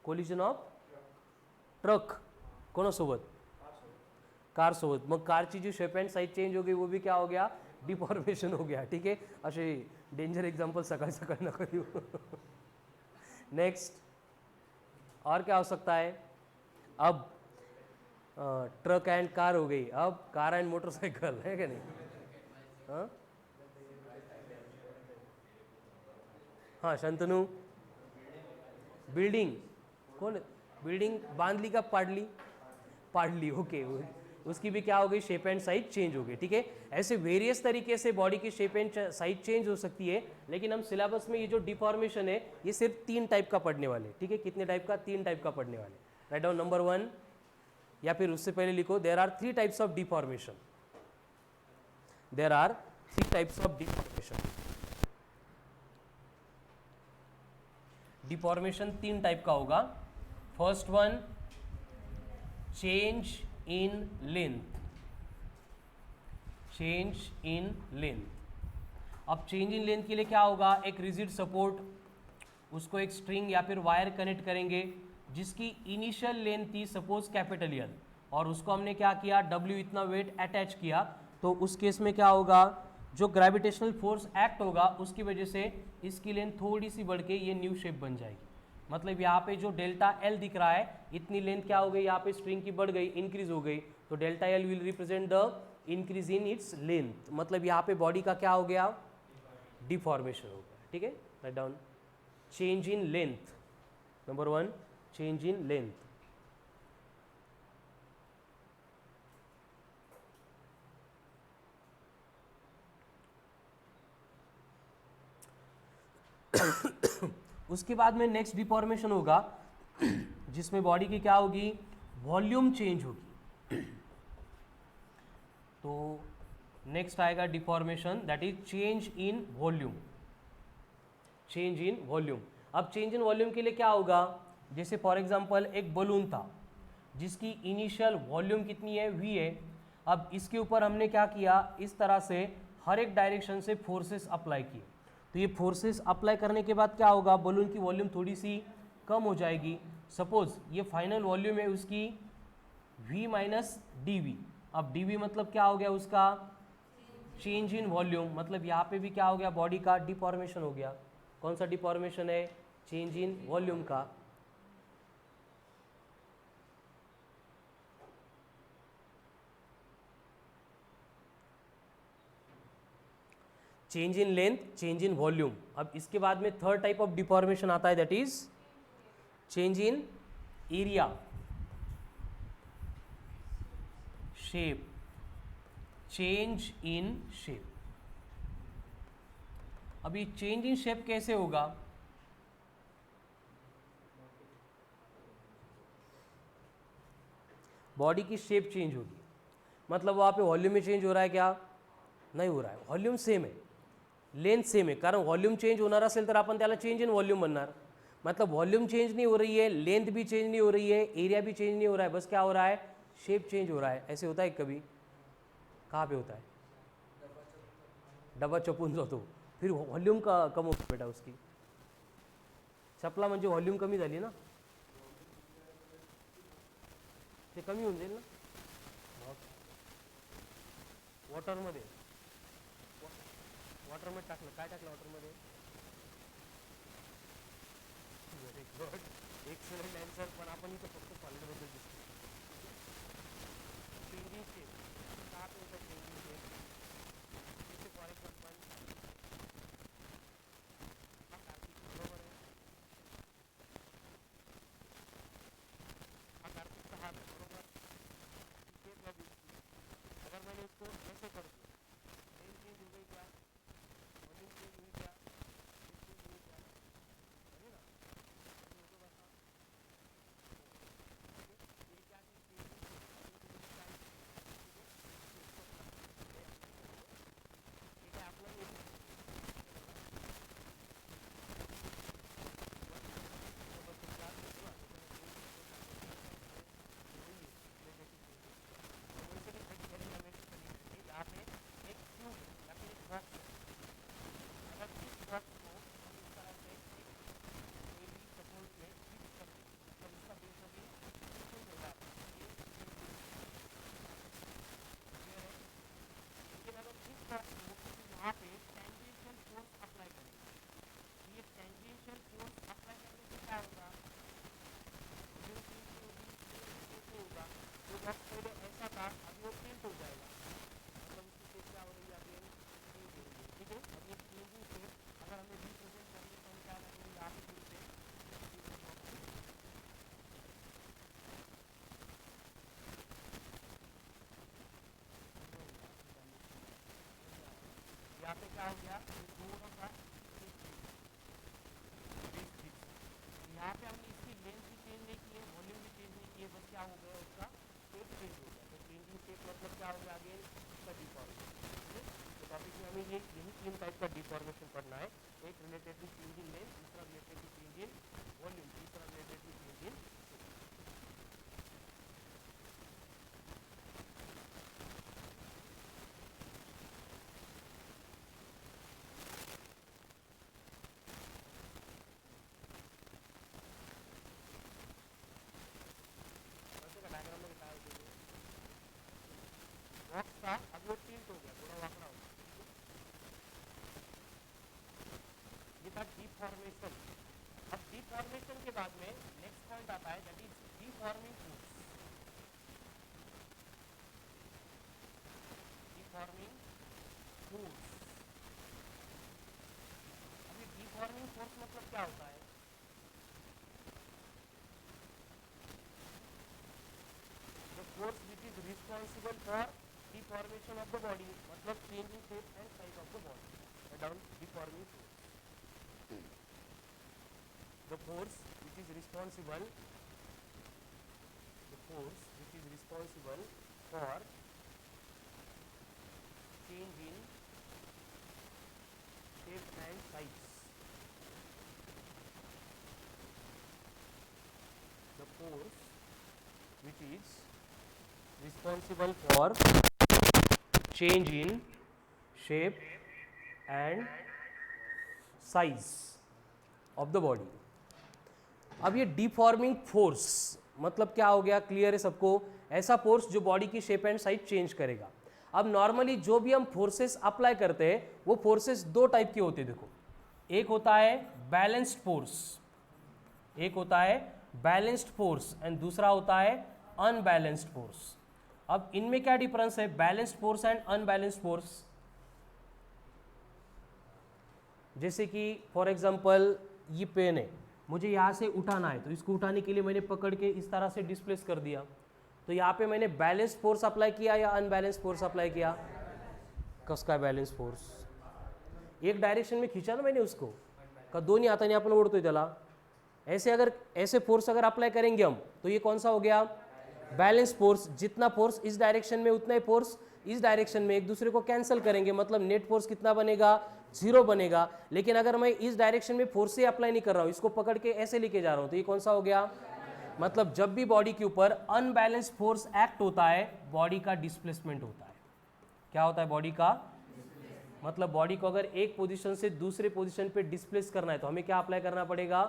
कोलिजन ऑफ ट्रक कोणासोबत, कार सोबत, मग कारची जी शेप अँड साईज चेंज हो गई, वो भी क्या हो गया, डिफॉर्मेशन हो गया। ठीक है, असे डेंजर एग्जाम्पल सकाळ सकाळ नका देऊ। नेक्स्ट और क्या हो सकता है? अब ट्रक एंड कार हो गई, अब कार एंड मोटरसाइकिल है क्या नहीं? हाँ हाँ शंतनु, बिल्डिंग, कौन बिल्डिंग बांध ली का पाड़ली, पाड़ली, ओके, उसकी भी क्या हो गई, शेप एंड साइज चेंज हो गई। ठीक है, ऐसे वेरियस तरीके से बॉडी की शेप एंड साइज चेंज हो सकती है, लेकिन हम सिलेबस में ये जो डिफॉर्मेशन है ये सिर्फ 3 टाइप का पढ़ने वाले। ठीक है, कितने टाइप का? 3 टाइप का पढ़ने वाले। राइट डाउन नंबर 1, या फिर उससे पहले लिखो, there are 3 types of deformation. There are 3 types of deformation. Deformation 3 type का होगा। First one, change in length, change in length. अब चेंज इन लेंथ के लिए क्या होगा, एक रिजिड सपोर्ट, उसको एक स्ट्रिंग या फिर वायर कनेक्ट करेंगे, जिसकी इनिशियल लेंथ थी सपोज कैपिटल एल, और उसको हमने क्या किया, डब्ल्यू इतना वेट अटैच किया, तो उस केस में क्या होगा, जो ग्रेविटेशनल फोर्स एक्ट होगा उसकी वजह से इसकी लेंथ थोड़ी सी बढ़ के ये न्यू शेप बन जाएगी। मतलब यहाँ पे जो डेल्टा एल दिख रहा है, इतनी लेंथ क्या हो गई, यहाँ पे स्ट्रिंग की बढ़ गई, इंक्रीज हो गई, तो delta L will represent the increase in its length. मतलब यहाँ पे बॉडी का क्या हो गया, डिफॉर्मेशन हो गया। ठीक है, write down, change in length, number 1, change in length. उसके बाद में नेक्स्ट डिफॉर्मेशन होगा जिसमें बॉडी की क्या होगी, वॉल्यूम चेंज होगी। तो नेक्स्ट आएगा deformation, that is change in volume, change in volume. अब चेंज इन वॉल्यूम के लिए क्या होगा, जैसे फॉर एग्जांपल एक बलून था जिसकी इनिशियल वॉल्यूम कितनी है, v है। अब इसके ऊपर हमने क्या किया, इस तरह से हर एक डायरेक्शन से फोर्सेस अप्लाई किए, तो ये फोर्सेस अप्लाई करने के बाद क्या होगा, बलून की वॉल्यूम थोड़ी सी कम हो जाएगी। सपोज ये फाइनल वॉल्यूम है उसकी v माइनस डी वी। अब डी वी मतलब क्या हो गया, उसका चेंज इन वॉल्यूम। मतलब यहाँ पे भी क्या हो गया, बॉडी का डिफॉर्मेशन हो गया। कौन सा डिफॉर्मेशन है, चेंज इन वॉल्यूम का। Change in length, change in volume. अब इसके बाद में थर्ड टाइप ऑफ डिफॉर्मेशन आता है, that is change in area, shape, change in shape. अब ये चेंज इन शेप कैसे होगा, बॉडी की शेप चेंज होगी। मतलब वहाँ पे वॉल्यूम में चेंज हो रहा है क्या, नहीं हो रहा है, वॉल्यूम सेम है, लेंथ सेम आहे, कारण व्हॉल्यूम चेंज होणार असेल तर आपण त्याला चेंज इन व्हॉल्यूम म्हणणार। मतलब वॉल्यूम चेंज नहीं हो रही है, लेंथ भी चेंज नहीं हो रही है, एरिया भी चेंज नहीं हो रहा है, बस क्या हो रहा है, शेप चेंज हो रहा है। ऐसे होता है कभी, कहाँ पे होता है, डबा चपून जातो, फिर व्हॉल्यूम का कम होतो बेटा उसकी, चपला म्हणजे व्हॉल्यूम कमी झाली ना, ते कमी होऊन जाईल ना वॉटरमध्ये, वॉटरमध्ये टाकलं, काय टाकलं वॉटरमध्ये, व्हेरी गुड, एक्सलंट आन्सर। पण आपण इथं फक्त सॉलिडबद्दल दिसतो, चेंजिंग शेप, का होतं चेंजिंग शेप, जैसे फॉर एग्जाम्पल हा कार्तिक बरोबर आहे, हा कार्तिकचा हात आहे बरोबर, शेप लगी, अगर मैंने इसको ऐसे कर दिया, लेंथ चेंज हो गई क्या, वॉल्यूम चेंज हुई क्या, शेप चेंज हुई क्या, है ना, ये तो बता, ये क्या चीज चेंज हुई, बॉक्स है, अगर इस बॉक्स को हम इस तरह से कोई भी सपोर्ट में फिक्स कर दें, मतलब इसका बेस अभी फिक्स हो जाता है, लेकिन अगर इस बॉक्स को यहाँ पे टेंजेंशियल फोर्स अप्लाई करेंगे, ये टेंजेंशियल फोर्स अप्लाई करने से क्या होगा, होगा तो बॉक्स पहले ऐसा था, अभी वो टिल्ट हो जाएगा, मतलब उसकी शेप क्या हो रही है, अगेन चेंज हो रही है, ठीक है। अब ये चेंजिंग शेप अगर हमें रिप्रेजेंट करने तो हम क्या करेंगे, यहाँ पे फिर से यहाँ पे क्या हो गया, थोड़ा सा यहाँ पे हमने इसकी लेंथ भी चेंज नहीं की है, वॉल्यूम भी चेंज नहीं की है, बस क्या हो गया, उसका शेप चेंज हो गया। तो चेंजिंग शेप मतलब क्या हो गया, अगेन इसका डिफॉर्मेशन। तो टॉपिक में हमें यही 3 टाइप का डिफॉर्मेशन पढ़ना है, एक related to change in length, दूसरा related to change in volume, तीसरा related to change in diagram में बताया बॉक्स था, अब वो टिल्ट हो गया, थोड़ा वाकड़ा हो गया, ये था डिफॉर्मेशन। अब डिफॉर्मेशन के बाद में नेक्स्ट पॉइंट आता है, that is deforming force. Deforming force, अभी डिफॉर्मिंग फोर्स मतलब क्या होता है, the force which is responsible for deformation of the body, मतलब changing shape and size of the body, down deforming force, the force which is responsible, the force which is responsible for change in shape and size, the force which is responsible for change in shape and size of the body। अब ये deforming force मतलब क्या हो गया, clear है सबको, ऐसा force जो बॉडी की शेप एंड साइज चेंज करेगा। अब नॉर्मली जो भी हम फोर्सेस अप्लाई करते हैं वो फोर्सेस 2 टाइप के होते हैं, देखो, एक होता है बैलेंस्ड फोर्स, एक होता है बैलेंस्ड फोर्स एंड दूसरा होता है अनबैलेंस्ड फोर्स। अब इनमें क्या डिफरेंस है, balanced force and unbalanced force, जैसे कि फॉर एग्जांपल ये पेन है, मुझे यहाँ से उठाना है, तो इसको उठाने के लिए मैंने पकड़ के इस तरह से डिस्प्लेस कर दिया, तो यहाँ पे मैंने बैलेंस्ड फोर्स अप्लाई किया या अनबैलेंस्ड फोर्स अप्लाई किया, कसका बैलेंस फोर्स, एक डायरेक्शन में खींचा ना मैंने उसको, का दोन्ही हाताने आपण ओढतोय त्याला, ऐसे अगर ऐसे फोर्स अगर अप्लाई करेंगे हम तो ये कौन सा हो गया, बैलेंस फोर्स। जितना फोर्स इस डायरेक्शन में उतना ही फोर्स इस डायरेक्शन में, एक दूसरे को कैंसिल करेंगे, मतलब नेट फोर्स कितना बनेगा, 0 बनेगा। लेकिन अगर मैं इस डायरेक्शन में फोर्स से अप्लाई नहीं कर रहा हूँ, इसको पकड़ के ऐसे लेके जा रहा हूँ, तो ये कौन सा हो गया, मतलब जब भी बॉडी के ऊपर अनबैलेंस फोर्स एक्ट होता है बॉडी का डिस्प्लेसमेंट होता है। क्या होता है बॉडी का, मतलब बॉडी को अगर एक पोजीशन से दूसरे पोजीशन पे डिस्प्लेस करना है तो हमें क्या अप्लाई करना पड़ेगा,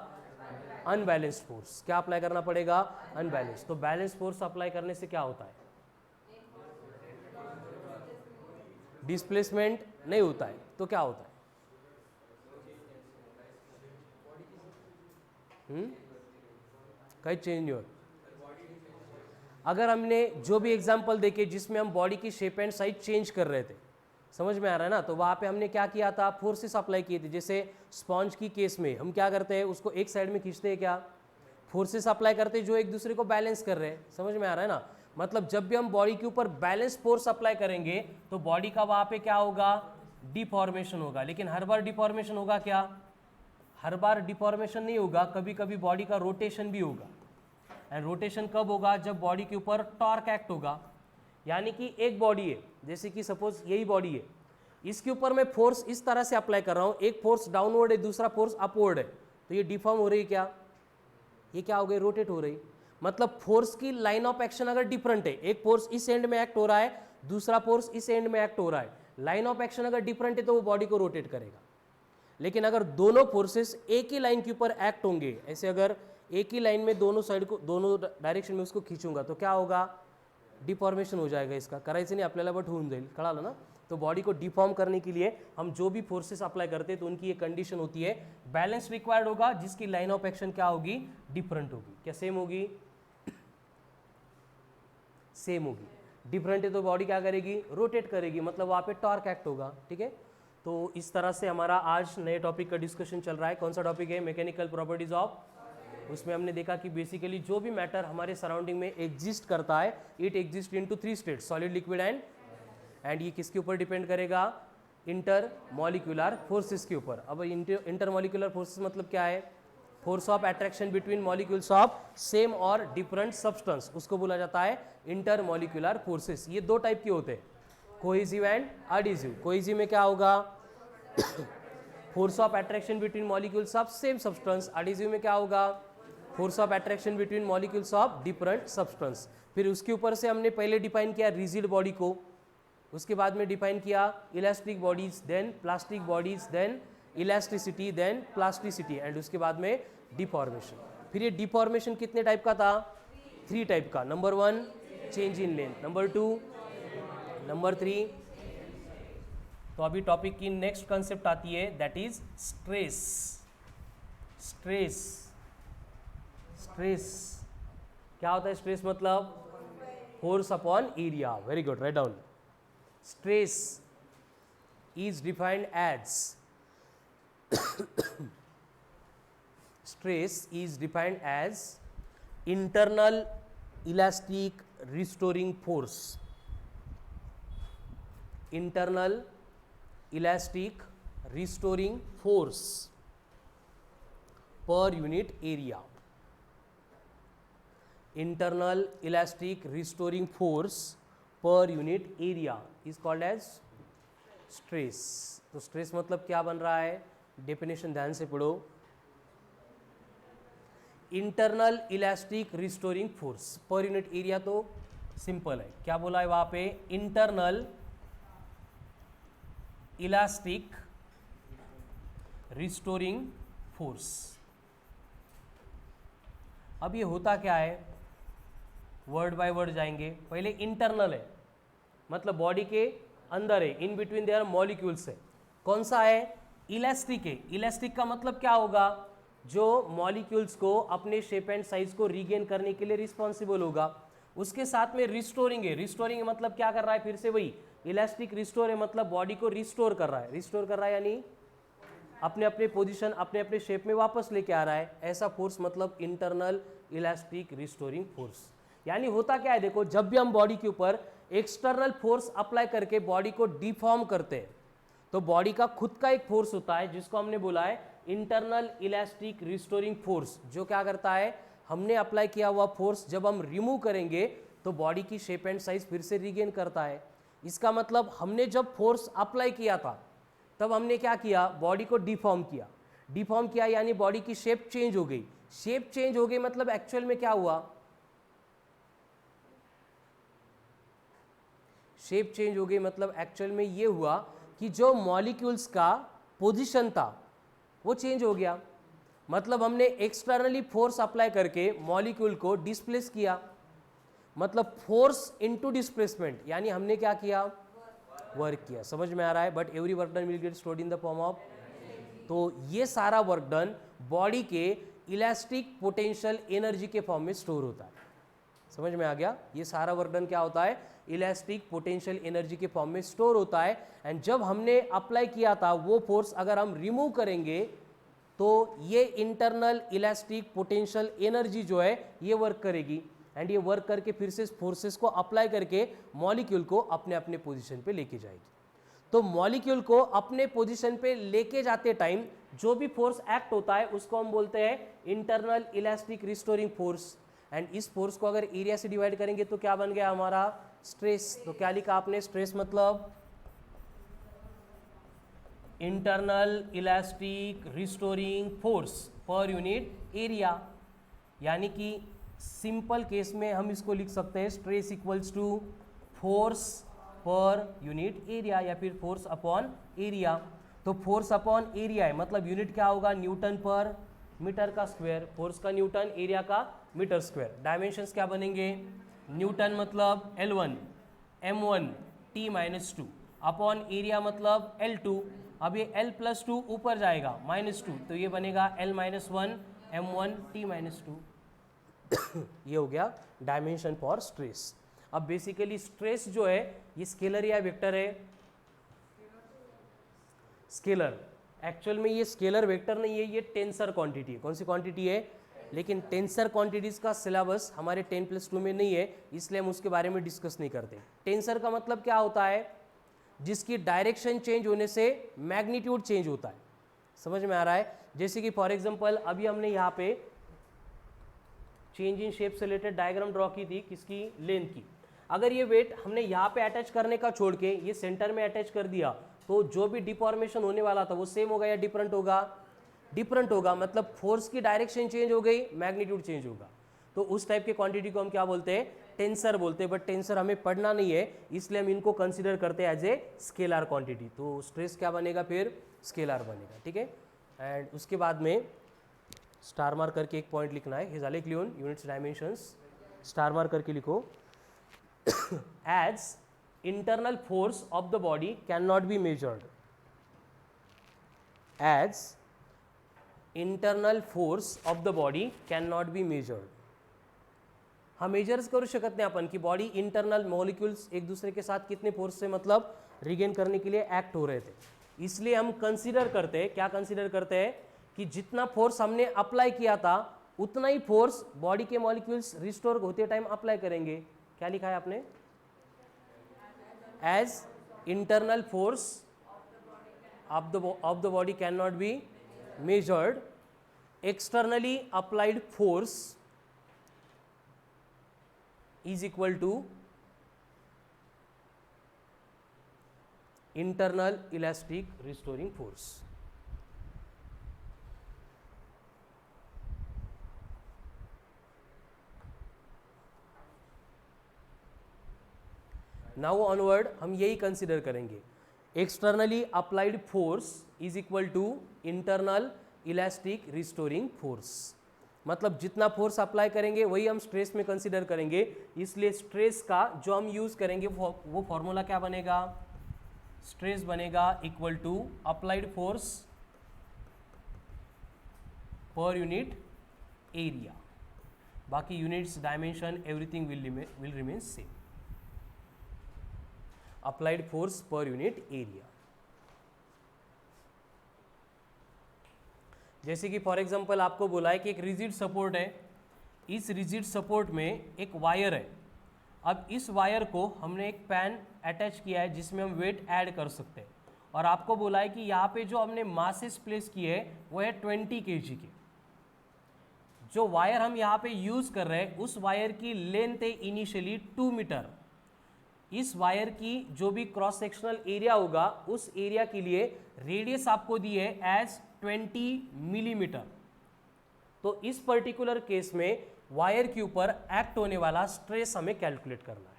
अनबैलेंस्ड फोर्स। क्या अप्लाई करना पड़ेगा, अनबैलेंस। तो बैलेंस फोर्स अप्लाई करने से क्या होता है, डिस्प्लेसमेंट नहीं होता है, तो क्या होता है, कहीं चेंज नहीं होता। अगर हमने जो भी एग्जांपल देखे जिसमें हम बॉडी की शेप एंड साइज चेंज कर रहे थे, समझ में आ रहा है ना, तो वहाँ पे हमने क्या किया था, फोर्सेस अप्लाई किए थे। जैसे स्पॉन्ज की केस में हम क्या करते हैं, उसको एक साइड में खींचते हैं, क्या फोर्सेस अप्लाई करते हैं जो एक दूसरे को बैलेंस कर रहे हैं, समझ में आ रहा है ना। मतलब जब भी हम बॉडी के ऊपर बैलेंस फोर्स अप्लाई करेंगे तो बॉडी का वहाँ पे क्या होगा, डिफॉर्मेशन होगा। लेकिन हर बार डिफॉर्मेशन होगा क्या, हर बार डिफॉर्मेशन नहीं होगा, कभी कभी बॉडी का रोटेशन भी होगा। एंड रोटेशन कब होगा, जब बॉडी के ऊपर टॉर्क एक्ट होगा। यानी कि एक बॉडी है, जैसे कि सपोज यही बॉडी है, इसके ऊपर मैं फोर्स इस तरह से अप्लाई कर रहा हूं, एक फोर्स डाउनवर्ड है दूसरा फोर्स अपवर्ड है, तो ये डिफॉर्म हो रही है, क्या ये क्या हो गई, रोटेट हो रही। मतलब फोर्स की लाइन ऑफ एक्शन अगर डिफरेंट है, एक फोर्स इस एंड में एक्ट हो रहा है, दूसरा फोर्स इस एंड में एक्ट हो रहा है, लाइन ऑफ एक्शन अगर डिफरेंट है तो वो बॉडी को रोटेट करेगा। लेकिन अगर दोनों फोर्सेस एक ही लाइन के ऊपर एक्ट होंगे, ऐसे अगर एक ही लाइन में दोनों साइड को, दोनों डायरेक्शन में उसको खींचूंगा तो क्या होगा, डिफॉर्मेशन हो जाएगा। इसका करायचं नाही आपल्याला, बट होऊन जाईल, कळालं ना। तो बॉडी को डिफॉर्म करने के लिए हम जो भी फोर्सेस अप्लाई करते हैं तो उनकी ये कंडीशन होती है, बैलेंस रिक्वायर्ड होगा, जिसकी लाइन ऑफ एक्शन क्या होगी, डिफरेंट होगी। क्या सेम होगी, सेम होगी। डिफरेंट है तो बॉडी क्या करेगी, रोटेट करेगी, मतलब वहाँ पे टॉर्क एक्ट होगा। ठीक है, तो इस तरह से हमारा आज नए टॉपिक का डिस्कशन चल रहा है। कौन सा टॉपिक है, मैकेनिकल प्रॉपर्टीज ऑफ। उसमें हमने देखा कि बेसिकली जो भी मैटर हमारे सराउंडिंग में एग्जिस्ट करता है, it exist into 3 state, solid, liquid and ये किसके ऊपर डिपेंड करेगा, इंटर मॉलिक्यूलर फोर्सेस के ऊपर। अब इंटर मॉलिक्यूलर फोर्सेस मतलब क्या है, force of attraction between molecules of same और डिफरेंट सब्सटेंस, उसको बोला जाता है इंटर मॉलिक्यूलर फोर्सेस। ये दो टाइप के होते हैं, कोहेसिव एंड एडिसिव। कोहेसिव में क्या होगा, force of attraction between molecules of same substance. Adhesive में क्या होगा, force of attraction between molecules of different substance. फिर उसके ऊपर से हमने पहले डिफाइन किया रिजिड बॉडी को, उसके बाद में डिफाइन किया elastic bodies, then plastic bodies, then elasticity, then plasticity, and उसके बाद में डिफॉर्मेशन। फिर ये डिफॉर्मेशन कितने टाइप का था, 3 टाइप का। Number 1 change in length, number 2, number 3। तो अभी टॉपिक की नेक्स्ट कंसेप्ट आती है, that is stress. Stress, stress क्या होता है, स्ट्रेस मतलब force upon area. Very good, right down. Stress is defined as stress is defined as internal elastic restoring force, internal elastic restoring force per unit area, internal elastic restoring force per unit area is called as stress. तो stress मतलब क्या बन रहा है, definition ध्यान से पढ़ो। Internal elastic restoring force per unit area, तो सिंपल है, क्या बोला है वहां पे, इंटरनल इलास्टिक रिस्टोरिंग फोर्स। अब ये होता क्या है, वर्ड बाय वर्ड जाएंगे। पहले इंटरनल है, मतलब बॉडी के अंदर है, इन बिटवीन देयर मॉलिक्यूल्स है। कौन सा है, इलास्टिक है। इलास्टिक का मतलब क्या होगा, जो मॉलिक्यूल्स को अपने शेप एंड साइज को रीगेन करने के लिए रिस्पॉन्सिबल होगा। उसके साथ में रिस्टोरिंग है। रिस्टोरिंग मतलब क्या कर रहा है, फिर से वही इलास्टिक रिस्टोर है, मतलब बॉडी को रिस्टोर कर रहा है। रिस्टोर कर रहा है यानी अपने अपने पोजीशन, अपने अपने शेप में वापस लेके आ रहा है, ऐसा फोर्स मतलब इंटरनल इलास्टिक रिस्टोरिंग फोर्स। यानी होता क्या है, देखो जब भी हम बॉडी के ऊपर एक्सटर्नल फोर्स अप्लाई करके बॉडी को डिफॉर्म करते हैं, तो बॉडी का खुद का एक फोर्स होता है जिसको हमने बोला है इंटरनल इलास्टिक रिस्टोरिंग फोर्स, जो क्या करता है, हमने अप्लाई किया हुआ फोर्स जब हम रिमूव करेंगे तो बॉडी की शेप एंड साइज फिर से रीगेन करता है। इसका मतलब हमने जब फोर्स अप्लाई किया था तब हमने क्या किया, बॉडी को डिफॉर्म किया। डिफॉर्म किया यानी बॉडी की शेप चेंज हो गई। शेप चेंज हो गई मतलब एक्चुअल में क्या हुआ, शेप चेंज हो गई मतलब एक्चुअल में ये हुआ कि जो मॉलिक्यूल्स का पोजीशन था वो चेंज हो गया। मतलब हमने एक्सटर्नली फोर्स अप्लाई करके मॉलिक्यूल को डिस्प्लेस किया, मतलब फोर्स इनटू डिस्प्लेसमेंट, यानी हमने क्या किया, वर्क किया। समझ में आ रहा है। But every work done will get stored in the form of, तो ये सारा वर्क डन बॉडी के इलास्टिक पोटेंशियल एनर्जी के फॉर्म में स्टोर होता है। समझ में आ गया, ये सारा वर्क डन क्या होता है, इलास्टिक पोटेंशियल एनर्जी के फॉर्म में स्टोर होता है। एंड जब हमने अप्लाई किया था वो फोर्स अगर हम रिमूव करेंगे तो ये इंटरनल इलास्टिक पोटेंशियल एनर्जी जो है ये वर्क करेगी, एंड ये वर्क करके फिर से फोर्सेस को अप्लाई करके मॉलिक्यूल को अपने अपने पोजीशन पे लेके जाएगी। तो मॉलिक्यूल को अपने पोजीशन पे लेके जाते टाइम जो भी फोर्स एक्ट होता है उसको हम बोलते हैं internal elastic restoring force. And इस फोर्स को अगर एरिया से डिवाइड करेंगे तो क्या बन गया हमारा, स्ट्रेस। तो क्या लिखा आपने, स्ट्रेस मतलब internal elastic restoring force per unit area. यानी कि सिंपल केस में हम इसको लिख सकते हैं stress equals to force per unit area या फिर फोर्स अपॉन एरिया। तो फोर्स अपॉन एरिया है मतलब यूनिट क्या होगा, न्यूटन पर मीटर का स्क्वायर, फोर्स का न्यूटन, एरिया का मीटर स्क्वायर। डायमेंशंस क्या बनेंगे, न्यूटन मतलब L1 m1 t-2 upon area मतलब L2, अब ये L+2 ऊपर जाएगा -2 तो ये बनेगा L-1 m1 t-2। ये हो गया डायमेंशन फॉर स्ट्रेस। अब बेसिकली स्ट्रेस जो है ये स्केलर या वेक्टर है, स्केलर। एक्चुअल में ये स्केलर वेक्टर नहीं है, ये टेंसर क्वांटिटी है। कौन सी क्वांटिटी है, लेकिन टेंसर क्वांटिटीज का सिलेबस हमारे 10+2 में नहीं है, इसलिए हम उसके बारे में डिस्कस नहीं करते। टेंसर का मतलब क्या होता है, जिसकी डायरेक्शन चेंज होने से मैग्नीट्यूड चेंज होता है। समझ में आ रहा है, जैसे कि फॉर एग्जांपल अभी हमने यहाँ पे चेंज इन शेप से रिलेटेड डायग्राम ड्रॉ की थी, किसकी, लेंथ की। अगर ये वेट हमने यहाँ पे अटैच करने का छोड़ के ये सेंटर में अटैच कर दिया तो जो भी डिफॉर्मेशन होने वाला था वो सेम होगा या डिफरेंट होगा, डिफरेंट होगा। मतलब फोर्स की डायरेक्शन चेंज हो गई, मैग्नीट्यूड चेंज होगा। तो उस टाइप के क्वांटिटी को हम क्या बोलते हैं, टेंसर बोलते हैं। बट टेंसर हमें पढ़ना नहीं है, इसलिए हम इनको कंसीडर करते हैं एज ए स्केलर क्वांटिटी। तो स्ट्रेस क्या बनेगा, फिर स्केलर बनेगा, ठीक है। एंड उसके बाद में स्टार मार्क करके एक पॉइंट लिखना है, हिजालिक लियोन यूनिट्स डायमेंशंस, स्टार मार्क करके लिखो। As internal force of the body cannot be measured, as internal force of the body cannot be measured। हम मेजर्स करू शकत नाही आपण की बॉडी इंटरनल मॉलिक्यूल्स एक दूसरे के साथ कितने फोर्स से मतलब रिगेन करने के लिए एक्ट हो रहे थे। इसलिए हम कंसीडर करते हैं, क्या कंसीडर करते हैं कि जितना फोर्स हमने अप्लाई किया था उतना ही फोर्स बॉडी के मॉलिक्यूल्स रिस्टोर होते टाइम अप्लाई करेंगे। क्या लिखा है आपने, as internal force of the body cannot be measured, externally applied force is equal to internal elastic restoring force। Now onward हम यही कंसिडर करेंगे, externally applied force is equal to internal elastic restoring force. मतलब जितना force apply करेंगे वही हम stress में consider करेंगे। इसलिए स्ट्रेस का जो हम यूज करेंगे वो फॉर्मूला क्या बनेगा, स्ट्रेस बनेगा equal to applied force per unit area. बाकी units, dimension, everything will remain same. Applied force per unit area. जैसे कि फॉर एग्जांपल आपको बोला है कि एक रिजिड सपोर्ट है, इस रिजिड सपोर्ट में एक वायर है। अब इस वायर को हमने एक पैन अटैच किया है जिसमें हम वेट ऐड कर सकते हैं, और आपको बोला है कि यहाँ पे जो हमने मासेस प्लेस किए हैं वो है 20 kg के। जो वायर हम यहाँ पे यूज कर रहे हैं उस वायर की लेंथ है इनिशियली 2 मीटर। इस वायर की जो भी क्रॉस सेक्शनल एरिया होगा उस एरिया के लिए रेडियस आपको दी है एज 20 मिलीमीटर। तो इस पर्टिकुलर केस में वायर के ऊपर एक्ट होने वाला स्ट्रेस हमें कैलकुलेट करना है।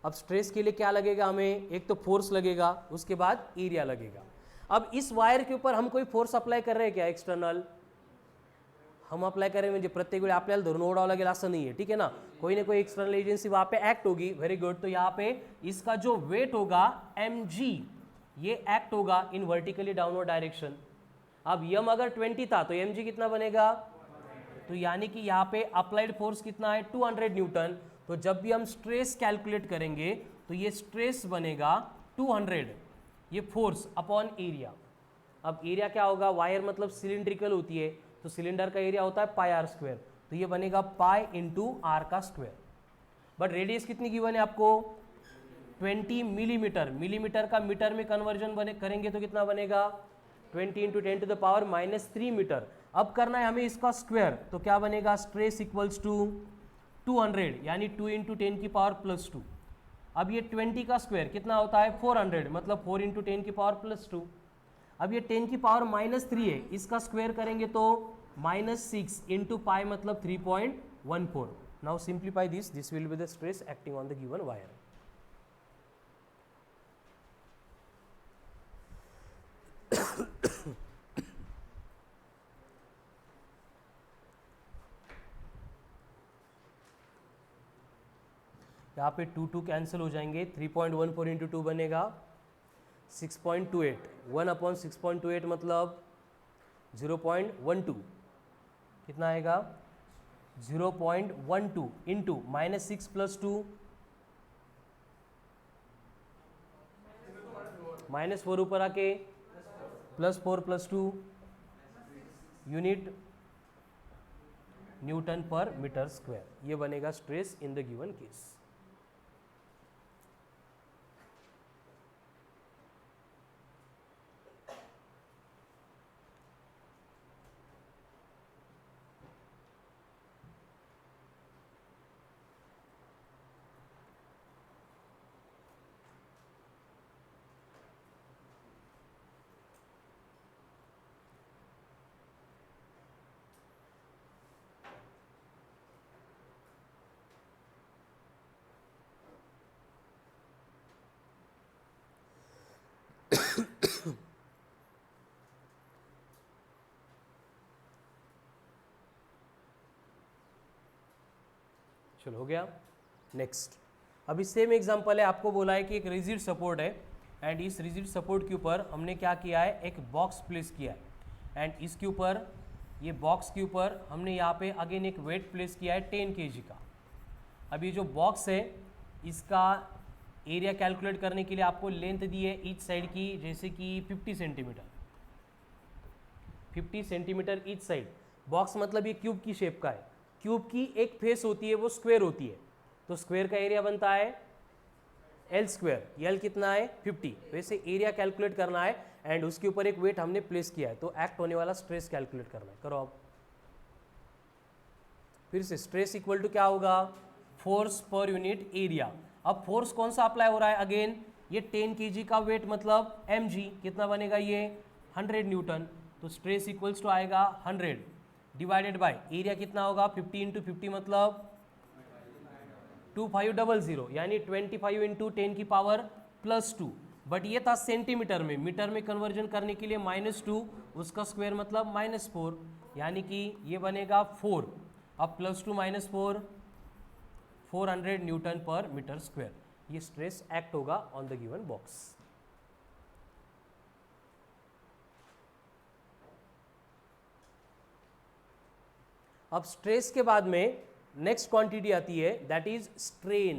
अब स्ट्रेस के लिए क्या लगेगा हमें, एक तो फोर्स लगेगा, उसके बाद एरिया लगेगा। अब इस वायर के ऊपर हम कोई फोर्स अप्लाई कर रहे हैं क्या, एक्सटर्नल हम अप्लाई करें म्हणजे प्रत्येक वेळी आपल्याला धरून ओढावं लागेल असं नहीं है, ठीक है ना। कोई ना कोई एक्सटर्नल एजेंसी वहाँ पे एक्ट होगी, वेरी गुड। तो यहाँ पे इसका जो वेट होगा mg, ये एक्ट होगा इन वर्टिकली डाउनवर्ड डायरेक्शन। अब यम अगर 20 था तो mg कितना बनेगा, तो यानी कि यहाँ पे अप्लाइड फोर्स कितना है 200 न्यूटन। तो जब भी हम स्ट्रेस कैलकुलेट करेंगे तो ये स्ट्रेस बनेगा 200, ये फोर्स अपॉन एरिया। अब एरिया क्या होगा, वायर मतलब सिलिंड्रिकल होती है तो सिलेंडर का एरिया होता है πr², तो ये बनेगा पाई इंटू आर का स्क्वायर। बट रेडियस कितनी गिवन है आपको 20 मिलीमीटर। मिलीमीटर का मीटर में कन्वर्जन करेंगे तो कितना बनेगा 20 इंटू 10⁻³ मीटर। अब करना है हमें इसका स्क्वायर, तो क्या बनेगा स्ट्रेस इक्वल्स टू 200 यानी 2 इंटू 10⁻²। अब ये 20 का स्क्वायर कितना होता है 400, मतलब 4 इंटू 10⁻²। अब ये 10⁻³ है, इसका स्क्वायर करेंगे तो -6 इंटू पाई मतलब 3.14। Now simplify this will be the stress acting on the given wire. यहाँ पे 2 कैंसिल हो जाएंगे, 3.14 इंटू 2 बनेगा 6.28, 1/6.28 मतलब 0.12, कितना आएगा 0.12 इंटू -6 + 2 -4 ऊपर आके +4 + 2 unit newton per metre square, ये बनेगा stress in the given case. चलो हो गया। नेक्स्ट, अभी सेम एग्जांपल है, आपको बोला है कि एक रिजिड सपोर्ट है एंड इस रिजिड सपोर्ट के ऊपर हमने क्या किया है, एक बॉक्स प्लेस किया है एंड इसके ऊपर, ये बॉक्स के ऊपर हमने यहाँ पे अगेन एक वेट प्लेस किया है 10 kg का। अब ये जो बॉक्स है इसका एरिया कैलकुलेट करने के लिए आपको लेंथ दी है ईच साइड की, जैसे कि 50 centimetre, 50 centimetre each side. Box मतलब ये क्यूब की शेप का है, क्यूब की एक फेस होती है वो स्क्वायर होती है, तो स्क्वायर का एरिया बनता है L², L कितना है 50, वैसे एरिया कैलकुलेट करना है एंड उसके ऊपर एक वेट हमने प्लेस किया है, तो एक्ट होने वाला स्ट्रेस कैलकुलेट करना है। करो आप फिर से, स्ट्रेस इक्वल टू क्या होगा, फोर्स पर यूनिट एरिया। अब फोर्स कौन सा अप्लाई हो रहा है, अगेन ये 10 kg का वेट मतलब mg, कितना बनेगा ये 100 न्यूटन, तो स्ट्रेस इक्वल्स टू आएगा 100 डिवाइडेड बाय एरिया कितना होगा 50 इंटू 50 मतलब 2500, यानी 25 इंटू 10 की पावर +2, बट ये था सेंटीमीटर में, मीटर में कन्वर्जन करने के लिए -2, उसका स्क्वायर मतलब -4, यानी कि ये बनेगा 4, अब +2 -4 400 न्यूटन पर मीटर स्क्वायर, ये स्ट्रेस एक्ट होगा ऑन द गिवन बॉक्स। अब स्ट्रेस के बाद में नेक्स्ट क्वांटिटी आती है, that is strain.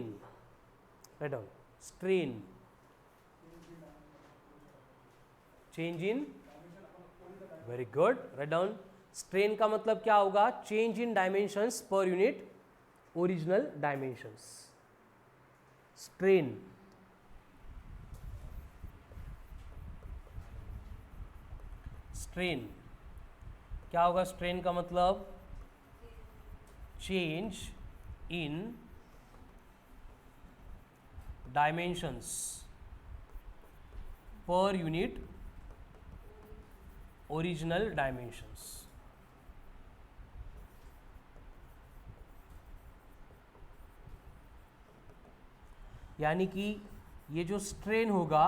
Write down, strain, change in, very good, write down. Strain का मतलब क्या होगा, change in dimensions per unit original dimensions. Strain, strain क्या होगा, स्ट्रेन का मतलब change in dimensions per unit original dimensions. यानी कि ये जो स्ट्रेन होगा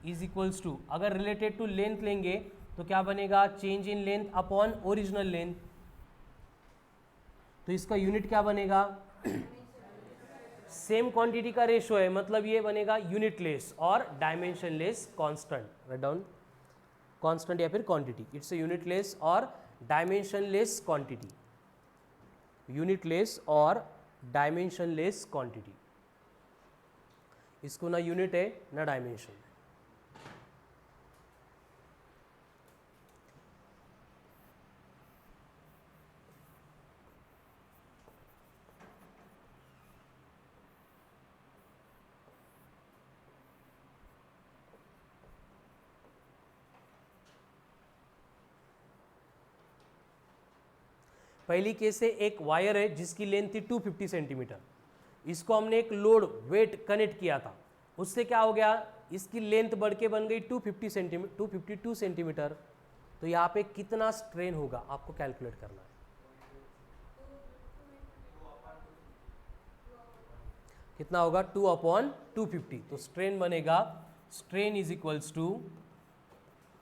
इज इक्वल्स टू, अगर रिलेटेड टू लेंथ लेंगे तो क्या बनेगा, change in length upon original length, तो इसका यूनिट क्या बनेगा, सेम क्वांटिटी का रेशो है, मतलब ये बनेगा यूनिट लेस और dimensionless constant. Write down, constant या फिर quantity, it's a unitless और dimensionless quantity, unitless और डायमेंशन लेस क्वांटिटी, इसको ना यूनिट है ना डायमेंशन। पहली केस से एक वायर है जिसकी लेंथ थी 250 सेंटीमीटर, इसको हमने एक लोड वेट कनेक्ट किया था, उससे क्या हो गया, इसकी लेंथ बढ़ के बन गई 252 सेंटीमीटर, तो यहाँ पे कितना स्ट्रेन होगा आपको कैलकुलेट करना है। कितना होगा, 2/250, तो स्ट्रेन बनेगा, strain is equals to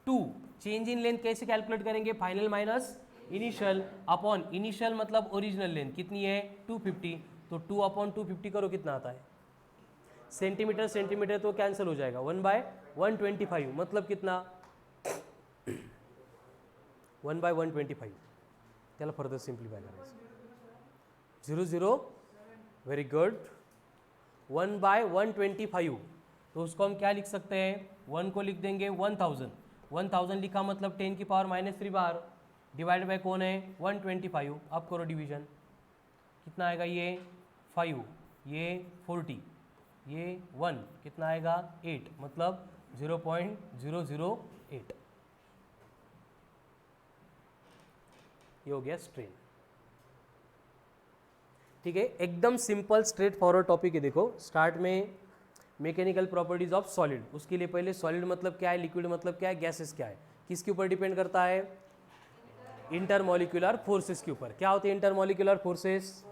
2, change in length कैसे कैलकुलेट करेंगे, final minus initial upon initial मतलब ओरिजिनल लेंथ कितनी है 250, तो 2/250 करो कितना आता है, सेंटीमीटर सेंटीमीटर तो कैंसिल हो जाएगा, 1/125 मतलब कितना 1/125. त्याला फर्दर सिम्प्लिफाय करायचं, 0 0 वेरी गुड, 1/125. तो उसको हम क्या लिख सकते हैं, 1 को लिख देंगे 1000, 1000 लिखा मतलब 10 की पावर -3 बार, डिवाइड बाय कौन है 125. अब करो डिवीजन, कितना आएगा ये 5, ये 40, ये 1, कितना आएगा 8 मतलब 0.008. ये हो गया स्ट्रेन. ठीक है, एकदम सिंपल स्ट्रेट फॉरवर्ड टॉपिक है. देखो स्टार्ट में मैकेनिकल प्रॉपर्टीज ऑफ सॉलिड, उसके लिए पहले सॉलिड मतलब क्या है, लिक्विड मतलब क्या है, गैसेस क्या है, किसके ऊपर डिपेंड करता है, इंटरमॉलिक्यूलर फोर्सेस के ऊपर. क्या होते हैं इंटरमॉलिक्यूलर फोर्सेस,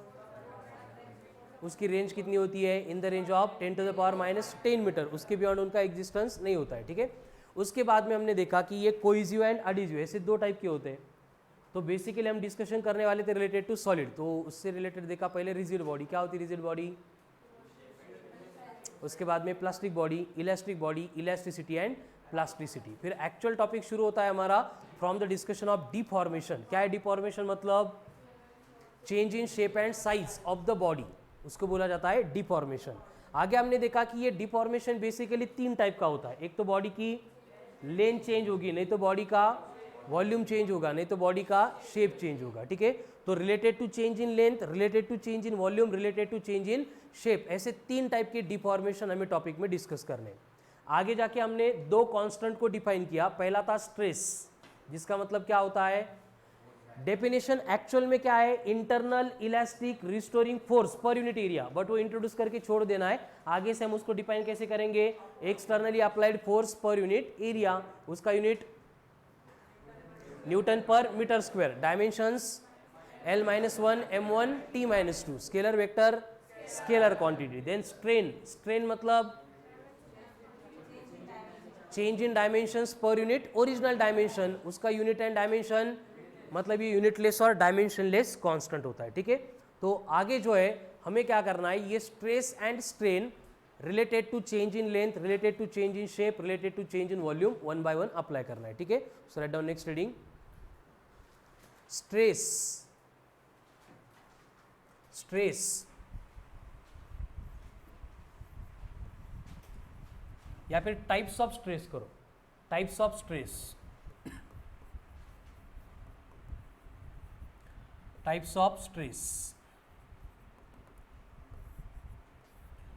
उसकी रेंज कितनी होती है, in the range of 10⁻⁻10 metre, उसके बियॉन्ड उनका एग्जिस्टेंस नहीं होता है. ठीक है, उसके बाद में हमने देखा कि ये कोइजिव एंड अडिजिव ऐसे दो टाइप के होते हैं. तो बेसिकली हम डिस्कशन करने वाले थे रिलेटेड टू सॉलिड, तो उससे रिलेटेड देखा पहले रिजिड बॉडी. क्या होती है रिजिड बॉडी, उसके बाद में plastic body, elastic body, elasticity and plasticity. फिर एक्चुअल टॉपिक शुरू होता है हमारा from the discussion of deformation. क्या है डिफॉर्मेशन, मतलब change in shape and size of the body, उसको बोला जाता है डिफॉर्मेशन. आगे हमने देखा कि ये डिफॉर्मेशन बेसिकली 3 टाइप का होता है. एक तो बॉडी की लेंथ चेंज होगी, नहीं तो बॉडी का वॉल्यूम चेंज होगा, नहीं तो बॉडी का शेप चेंज होगा. ठीक है, तो related to change in length, related to change in volume, related to change in shape, ऐसे 3 टाइप के डिफॉर्मेशन हमें टॉपिक में डिस्कस करने. आगे जाके हमने 2 कांस्टेंट को डिफाइन किया. पहला था स्ट्रेस, जिसका मतलब क्या होता है, डेफिनेशन एक्चुअल में क्या है, internal elastic restoring force per unit area, but वो इंट्रोड्यूस करके छोड़ देना है. आगे से हम उसको डिफाइन कैसे करेंगे, externally applied force per unit area, उसका unit newton per metre square, dimensions L-1 M1 T-2, scalar vector scalar quantity. Then strain, strain मतलब change in dimensions per unit original dimension, उसका यूनिट एंड डायमेंशन मतलब ये unitless और dimensionless constant होता है. ठीक है, तो आगे जो है हमें क्या करना है, ये stress and strain related to change in length, related to change in shape, related to change in volume 1 by 1 apply करना है. ठीक है, so write down next reading. Stress, stress या फिर टाइप्स ऑफ स्ट्रेस करो, types of stress, types of stress.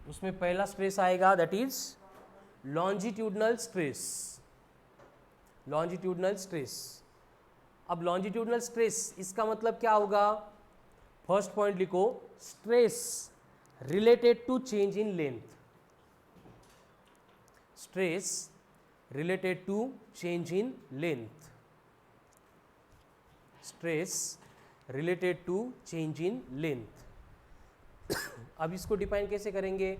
उसमें पहला stress आएगा that is longitudinal stress, longitudinal stress. अब लॉन्जिट्यूडनल स्ट्रेस इसका मतलब क्या होगा, फर्स्ट पॉइंट लिखो, stress related to change in length, stress related to change in length, stress related to change in length. अब इसको डिफाइन कैसे करेंगे,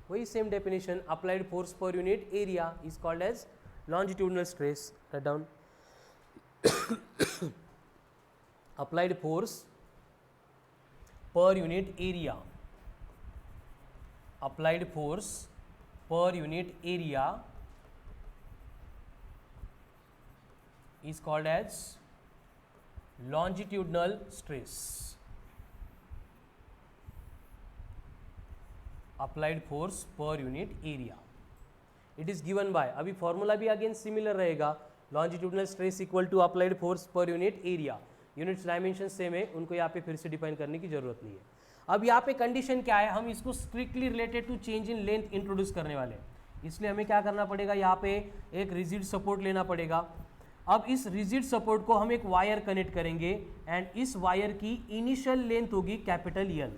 वही same definition, applied force per unit area is called as longitudinal stress. Write down, applied force per unit area, applied force per unit area is called as longitudinal stress, applied force per unit area. It is given by, अभी formula भी again similar रहेगा, longitudinal stress equal to applied force per unit area. Units dimension same है, उनको यहाँ पे फिर से define करने की जरूरत नहीं है. अब यहाँ पे कंडीशन क्या है, हम इसको strictly related to change in length introduce करने वाले हैं, इसलिए हमें क्या करना पड़ेगा, यहाँ पे एक रिजिड सपोर्ट लेना पड़ेगा. अब इस रिजिड सपोर्ट को हम एक वायर कनेक्ट करेंगे एंड इस वायर की इनिशियल लेंथ होगी कैपिटल L.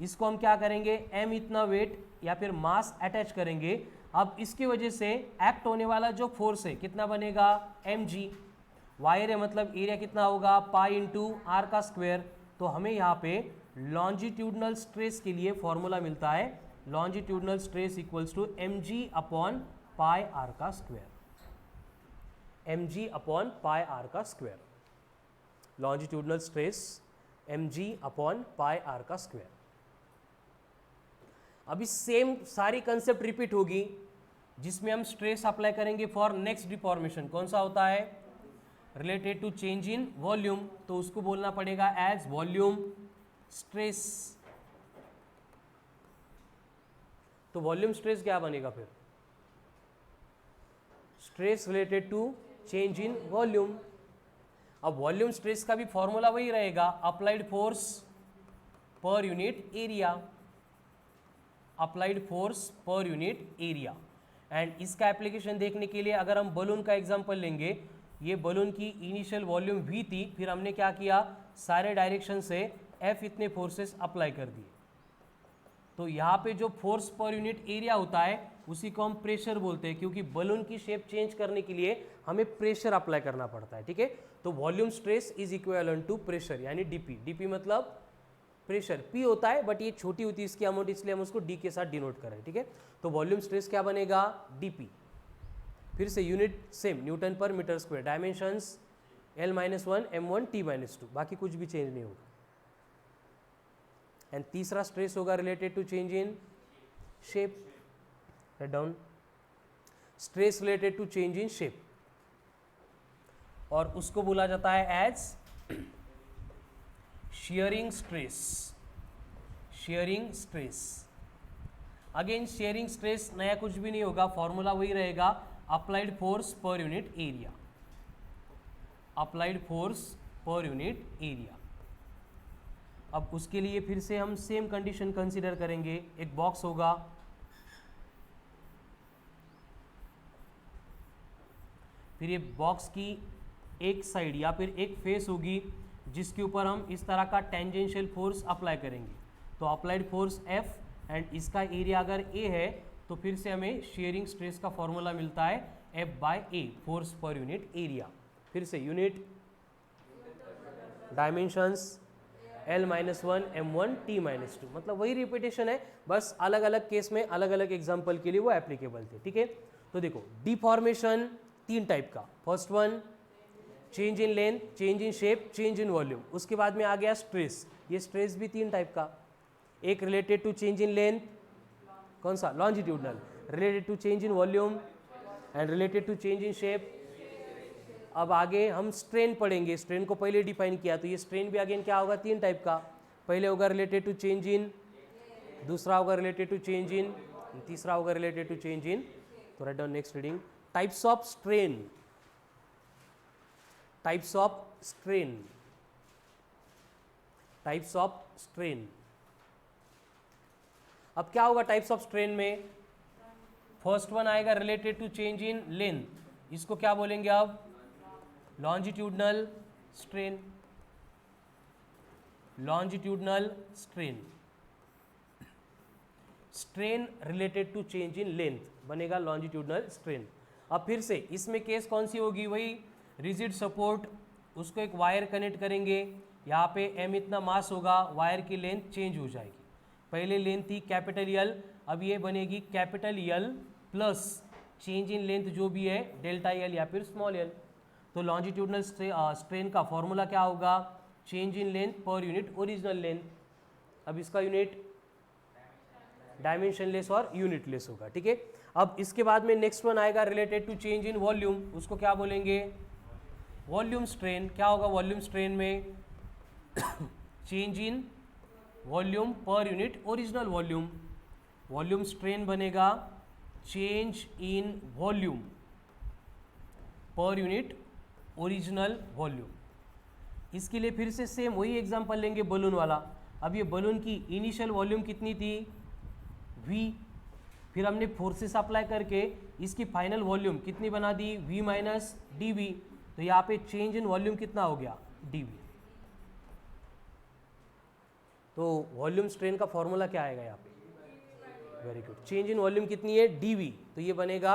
इसको हम क्या करेंगे, m इतना वेट या फिर मास अटैच करेंगे. अब इसकी वजह से एक्ट होने वाला जो फोर्स है कितना बनेगा, mg. वायर है मतलब एरिया कितना होगा, पाई इंटू आर का स्क्वायर. तो हमें यहाँ पे लॉन्जिट्यूडनल स्ट्रेस के लिए फॉर्मूला मिलता है, longitudinal stress equals to mg upon pi r का square, mg upon pi r का square. Longitudinal stress mg upon pi r का स्क्वायर. अभी सेम सारी कंसेप्ट रिपीट होगी, जिसमें हम स्ट्रेस अप्लाई करेंगे फॉर नेक्स्ट डिफॉर्मेशन। कौन सा होता है? Related to change in volume, तो उसको बोलना पड़ेगा एज वॉल्यूम स्ट्रेस। तो वॉल्यूम स्ट्रेस क्या बनेगा फिर? Stress related to change in volume. अब वॉल्यूम स्ट्रेस का भी फॉर्मूला वही रहेगा, applied force per unit area, applied force per unit area. And इसका एप्लीकेशन देखने के लिए अगर हम बलून का एग्जांपल लेंगे, ये बलून की इनिशियल वॉल्यूम v थी, फिर हमने क्या किया, सारे डायरेक्शन से F इतने फोर्सेस अप्लाई कर दिए। तो यहाँ पे जो फोर्स पर यूनिट एरिया होता है उसी को हम प्रेशर बोलते हैं, क्योंकि बलून की शेप चेंज करने के लिए हमें प्रेशर अप्लाई करना पड़ता है। ठीक है, तो volume stress is equivalent to pressure, यानी डीपी। डीपी मतलब प्रेशर, पी होता है बट ये छोटी होती है इसकी अमाउंट, इसलिए हम उसको डी के साथ डिनोट करें। ठीक है, तो वॉल्यूम स्ट्रेस क्या बनेगा? डीपी। फिर से unit same, newton per metre square, dimensions L-1 M1 T-2, बाकी कुछ भी चेंज नहीं होगा। एंड तीसरा स्ट्रेस होगा related to change in shape, write down, stress related to change in shape, और उसको बोला जाता है as shearing stress. shearing stress, again shearing stress नया कुछ भी नहीं होगा, फॉर्मूला वही रहेगा, applied force per unit area, applied force per unit area. अब उसके लिए फिर से हम सेम कंडीशन कंसीडर करेंगे, एक बॉक्स होगा, फिर ये बॉक्स की एक साइड या फिर एक फेस होगी जिसके ऊपर हम इस तरह का टेंजेंशियल फोर्स अप्लाई करेंगे। तो अप्लाइड फोर्स F एंड इसका एरिया अगर A है तो फिर से हमें शेयरिंग स्ट्रेस का फॉर्मूला मिलता है F/A, force per unit area. फिर से unit, dimensions L-1 M1 T-2, मतलब वही रिपीटेशन है, बस अलग अलग केस में अलग अलग एग्जाम्पल के लिए वो एप्लीकेबल थे। ठीक है, तो देखो डिफॉर्मेशन 3 टाइप का, first one change in length, change in shape, change in volume. उसके बाद में आ गया स्ट्रेस, ये स्ट्रेस भी 3 टाइप का, एक related to change in length, कौन सा? Longitudinal, related to change in volume and related to change in shape. अब आगे हम स्ट्रेन पढ़ेंगे, स्ट्रेन को पहले डिफाइन किया, तो ये स्ट्रेन भी अगेन क्या होगा? 3 टाइप का, पहले होगा रिलेटेड टू चेंज इन, दूसरा होगा रिलेटेड टू चेंज इन, तीसरा होगा रिलेटेड टू चेंज इन। तो write down next reading, types of strain, types of strain, types of strain. अब क्या होगा टाइप्स ऑफ स्ट्रेन में? फर्स्ट वन आएगा related to change in length, इसको क्या बोलेंगे अब? Longitudinal strain, longitudinal strain. Strain related to change in length बनेगा लॉन्जिट्यूडनल स्ट्रेन। अब फिर से इसमें केस कौन सी होगी? वही रिजिड सपोर्ट, उसको एक वायर कनेक्ट करेंगे, यहाँ पे m इतना मास होगा, वायर की लेंथ चेंज हो जाएगी। पहले लेंथ थी कैपिटल L, अब ये बनेगी capital L plus change in length जो भी है डेल्टा L या फिर स्मॉल l। तो लॉन्जिट्यूडनल स्ट्रेन का फॉर्मूला क्या होगा? चेंज इन लेंथ पर यूनिट ओरिजिनल लेंथ। अब इसका यूनिट डायमेंशनलेस और यूनिटलेस होगा। ठीक है, अब इसके बाद में नेक्स्ट वन आएगा related to change in volume, उसको क्या बोलेंगे? Volume strain. क्या होगा वॉल्यूम स्ट्रेन में? Change in volume per unit original volume. Volume strain बनेगा change in volume per unit original volume. इसके लिए फिर से सेम वही एग्जांपल लेंगे बलून वाला। अब ये बलून की इनिशियल वॉल्यूम कितनी थी? v, फिर हमने फोर्सेस अप्लाई करके इसकी फाइनल वॉल्यूम कितनी बना दी? v minus D V. तो यहाँ पे चेंज इन वॉल्यूम कितना हो गया? D V. तो वॉल्यूम स्ट्रेन का फॉर्मूला क्या आएगा यहाँ पे? Very good, change in volume कितनी है? D V. तो ये बनेगा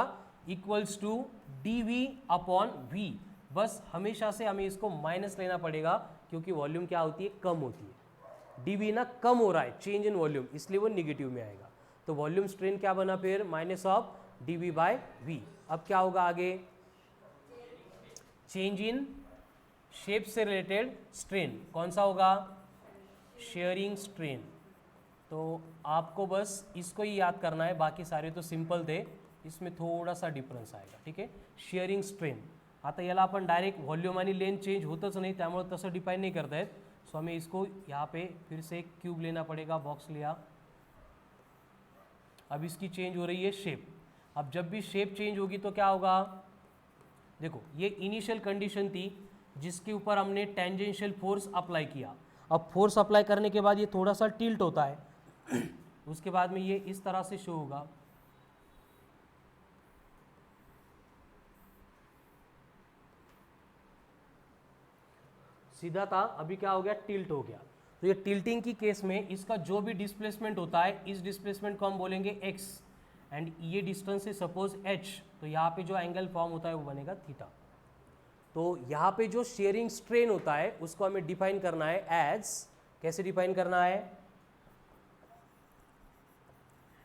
equals to D V upon V. बस हमेशा से हमें इसको माइनस लेना पड़ेगा क्योंकि वॉल्यूम क्या होती है? कम होती है। डी वी ना कम हो रहा है चेंज इन वॉल्यूम, इसलिए वो निगेटिव में आएगा। तो वॉल्यूम स्ट्रेन क्या बना फिर? Minus of D V by V. अब क्या होगा आगे? चेंज इन शेप से रिलेटेड स्ट्रेन कौन सा होगा? Shearing strain. तो आपको बस इसको ही याद करना है, बाकी सारे तो सिंपल थे, इसमें थोड़ा सा डिफरन्स आएगा. ठीक आहे. शिअरिंग स्ट्रेन, आता याला आपण डायरेक्ट व्हॉल्यूम आणि लेंथ चेंज होतच नाही, त्यामुळे तसं डिफाइन नहीं करता है. सो हमें इसको यहाँ पे फिर से एक क्यूब लेना पड़ेगा. बॉक्स लिया, अब इसकी चेंज हो रही है शेप. अब जब भी शेप चेंज होगी तो क्या होगा, देखो ये इनिशियल कंडीशन थी जिसके ऊपर हमने टेंजेंशियल फोर्स अप्लाई किया. अब फोर्स अप्लाई करने के बाद ये थोड़ा सा टिल्ट होता है उसके बाद में ये इस तरह से शो होगा. सीधा था, अभी क्या हो गया, टिल्ट हो गया. तो ये टिल्टिंग की केस में इसका जो भी डिस्प्लेसमेंट होता है, इस डिस्प्लेसमेंट को हम बोलेंगे x, एंड ये डिस्टेंस है सपोज h, तो यहाँ पे जो एंगल फॉर्म होता है वो बनेगा थीटा. तो यहाँ पे जो शेयरिंग स्ट्रेन होता है उसको हमें डिफाइन करना है एज, कैसे डिफाइन करना है,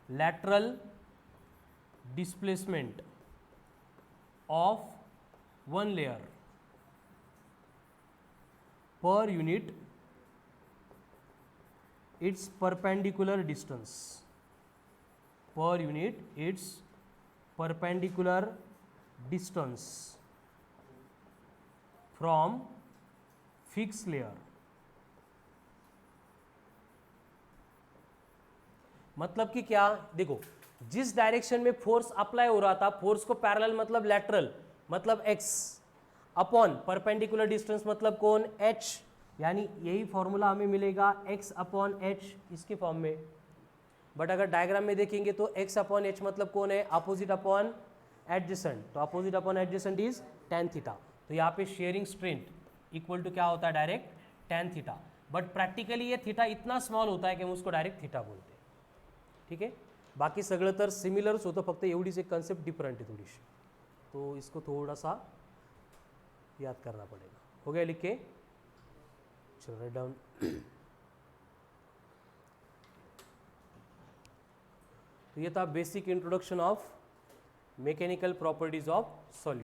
lateral displacement of one layer per unit its perpendicular distance, per unit its perpendicular distance from fixed layer. मतलब कि क्या, देखो जिस डायरेक्शन में फोर्स अप्लाई हो रहा था, फोर्स को पैरेलल मतलब लैटरल मतलब x, अपॉन परपेंडिकुलर डिस्टेंस मतलब कौन, h, यानी यही फॉर्मूला हमें मिलेगा x अपॉन h इसके फॉर्म में. बट अगर डायग्राम में देखेंगे तो x अपॉन h मतलब कौन है, अपोजिट अपॉन एडजेसेंट. तो opposite upon adjacent is tan theta. तो यहाँ पे शेयरिंग स्ट्रेन इक्वल टू क्या होता है, direct tan theta. But practically ये थीटा इतना स्मॉल होता है कि हम उसको डायरेक्ट थीटा बोलते हैं. ठीक है. बाकी सगळं तर सिमिलरच होतं, फक्त एवढीच एक कन्सेप्ट डिफरंट है थोडीशी. तो इसको थोड़ा सा याद करना पड़ेगा. हो गया लिख के, चलो राइट डाउन. तो ये था basic introduction of mechanical properties of solid.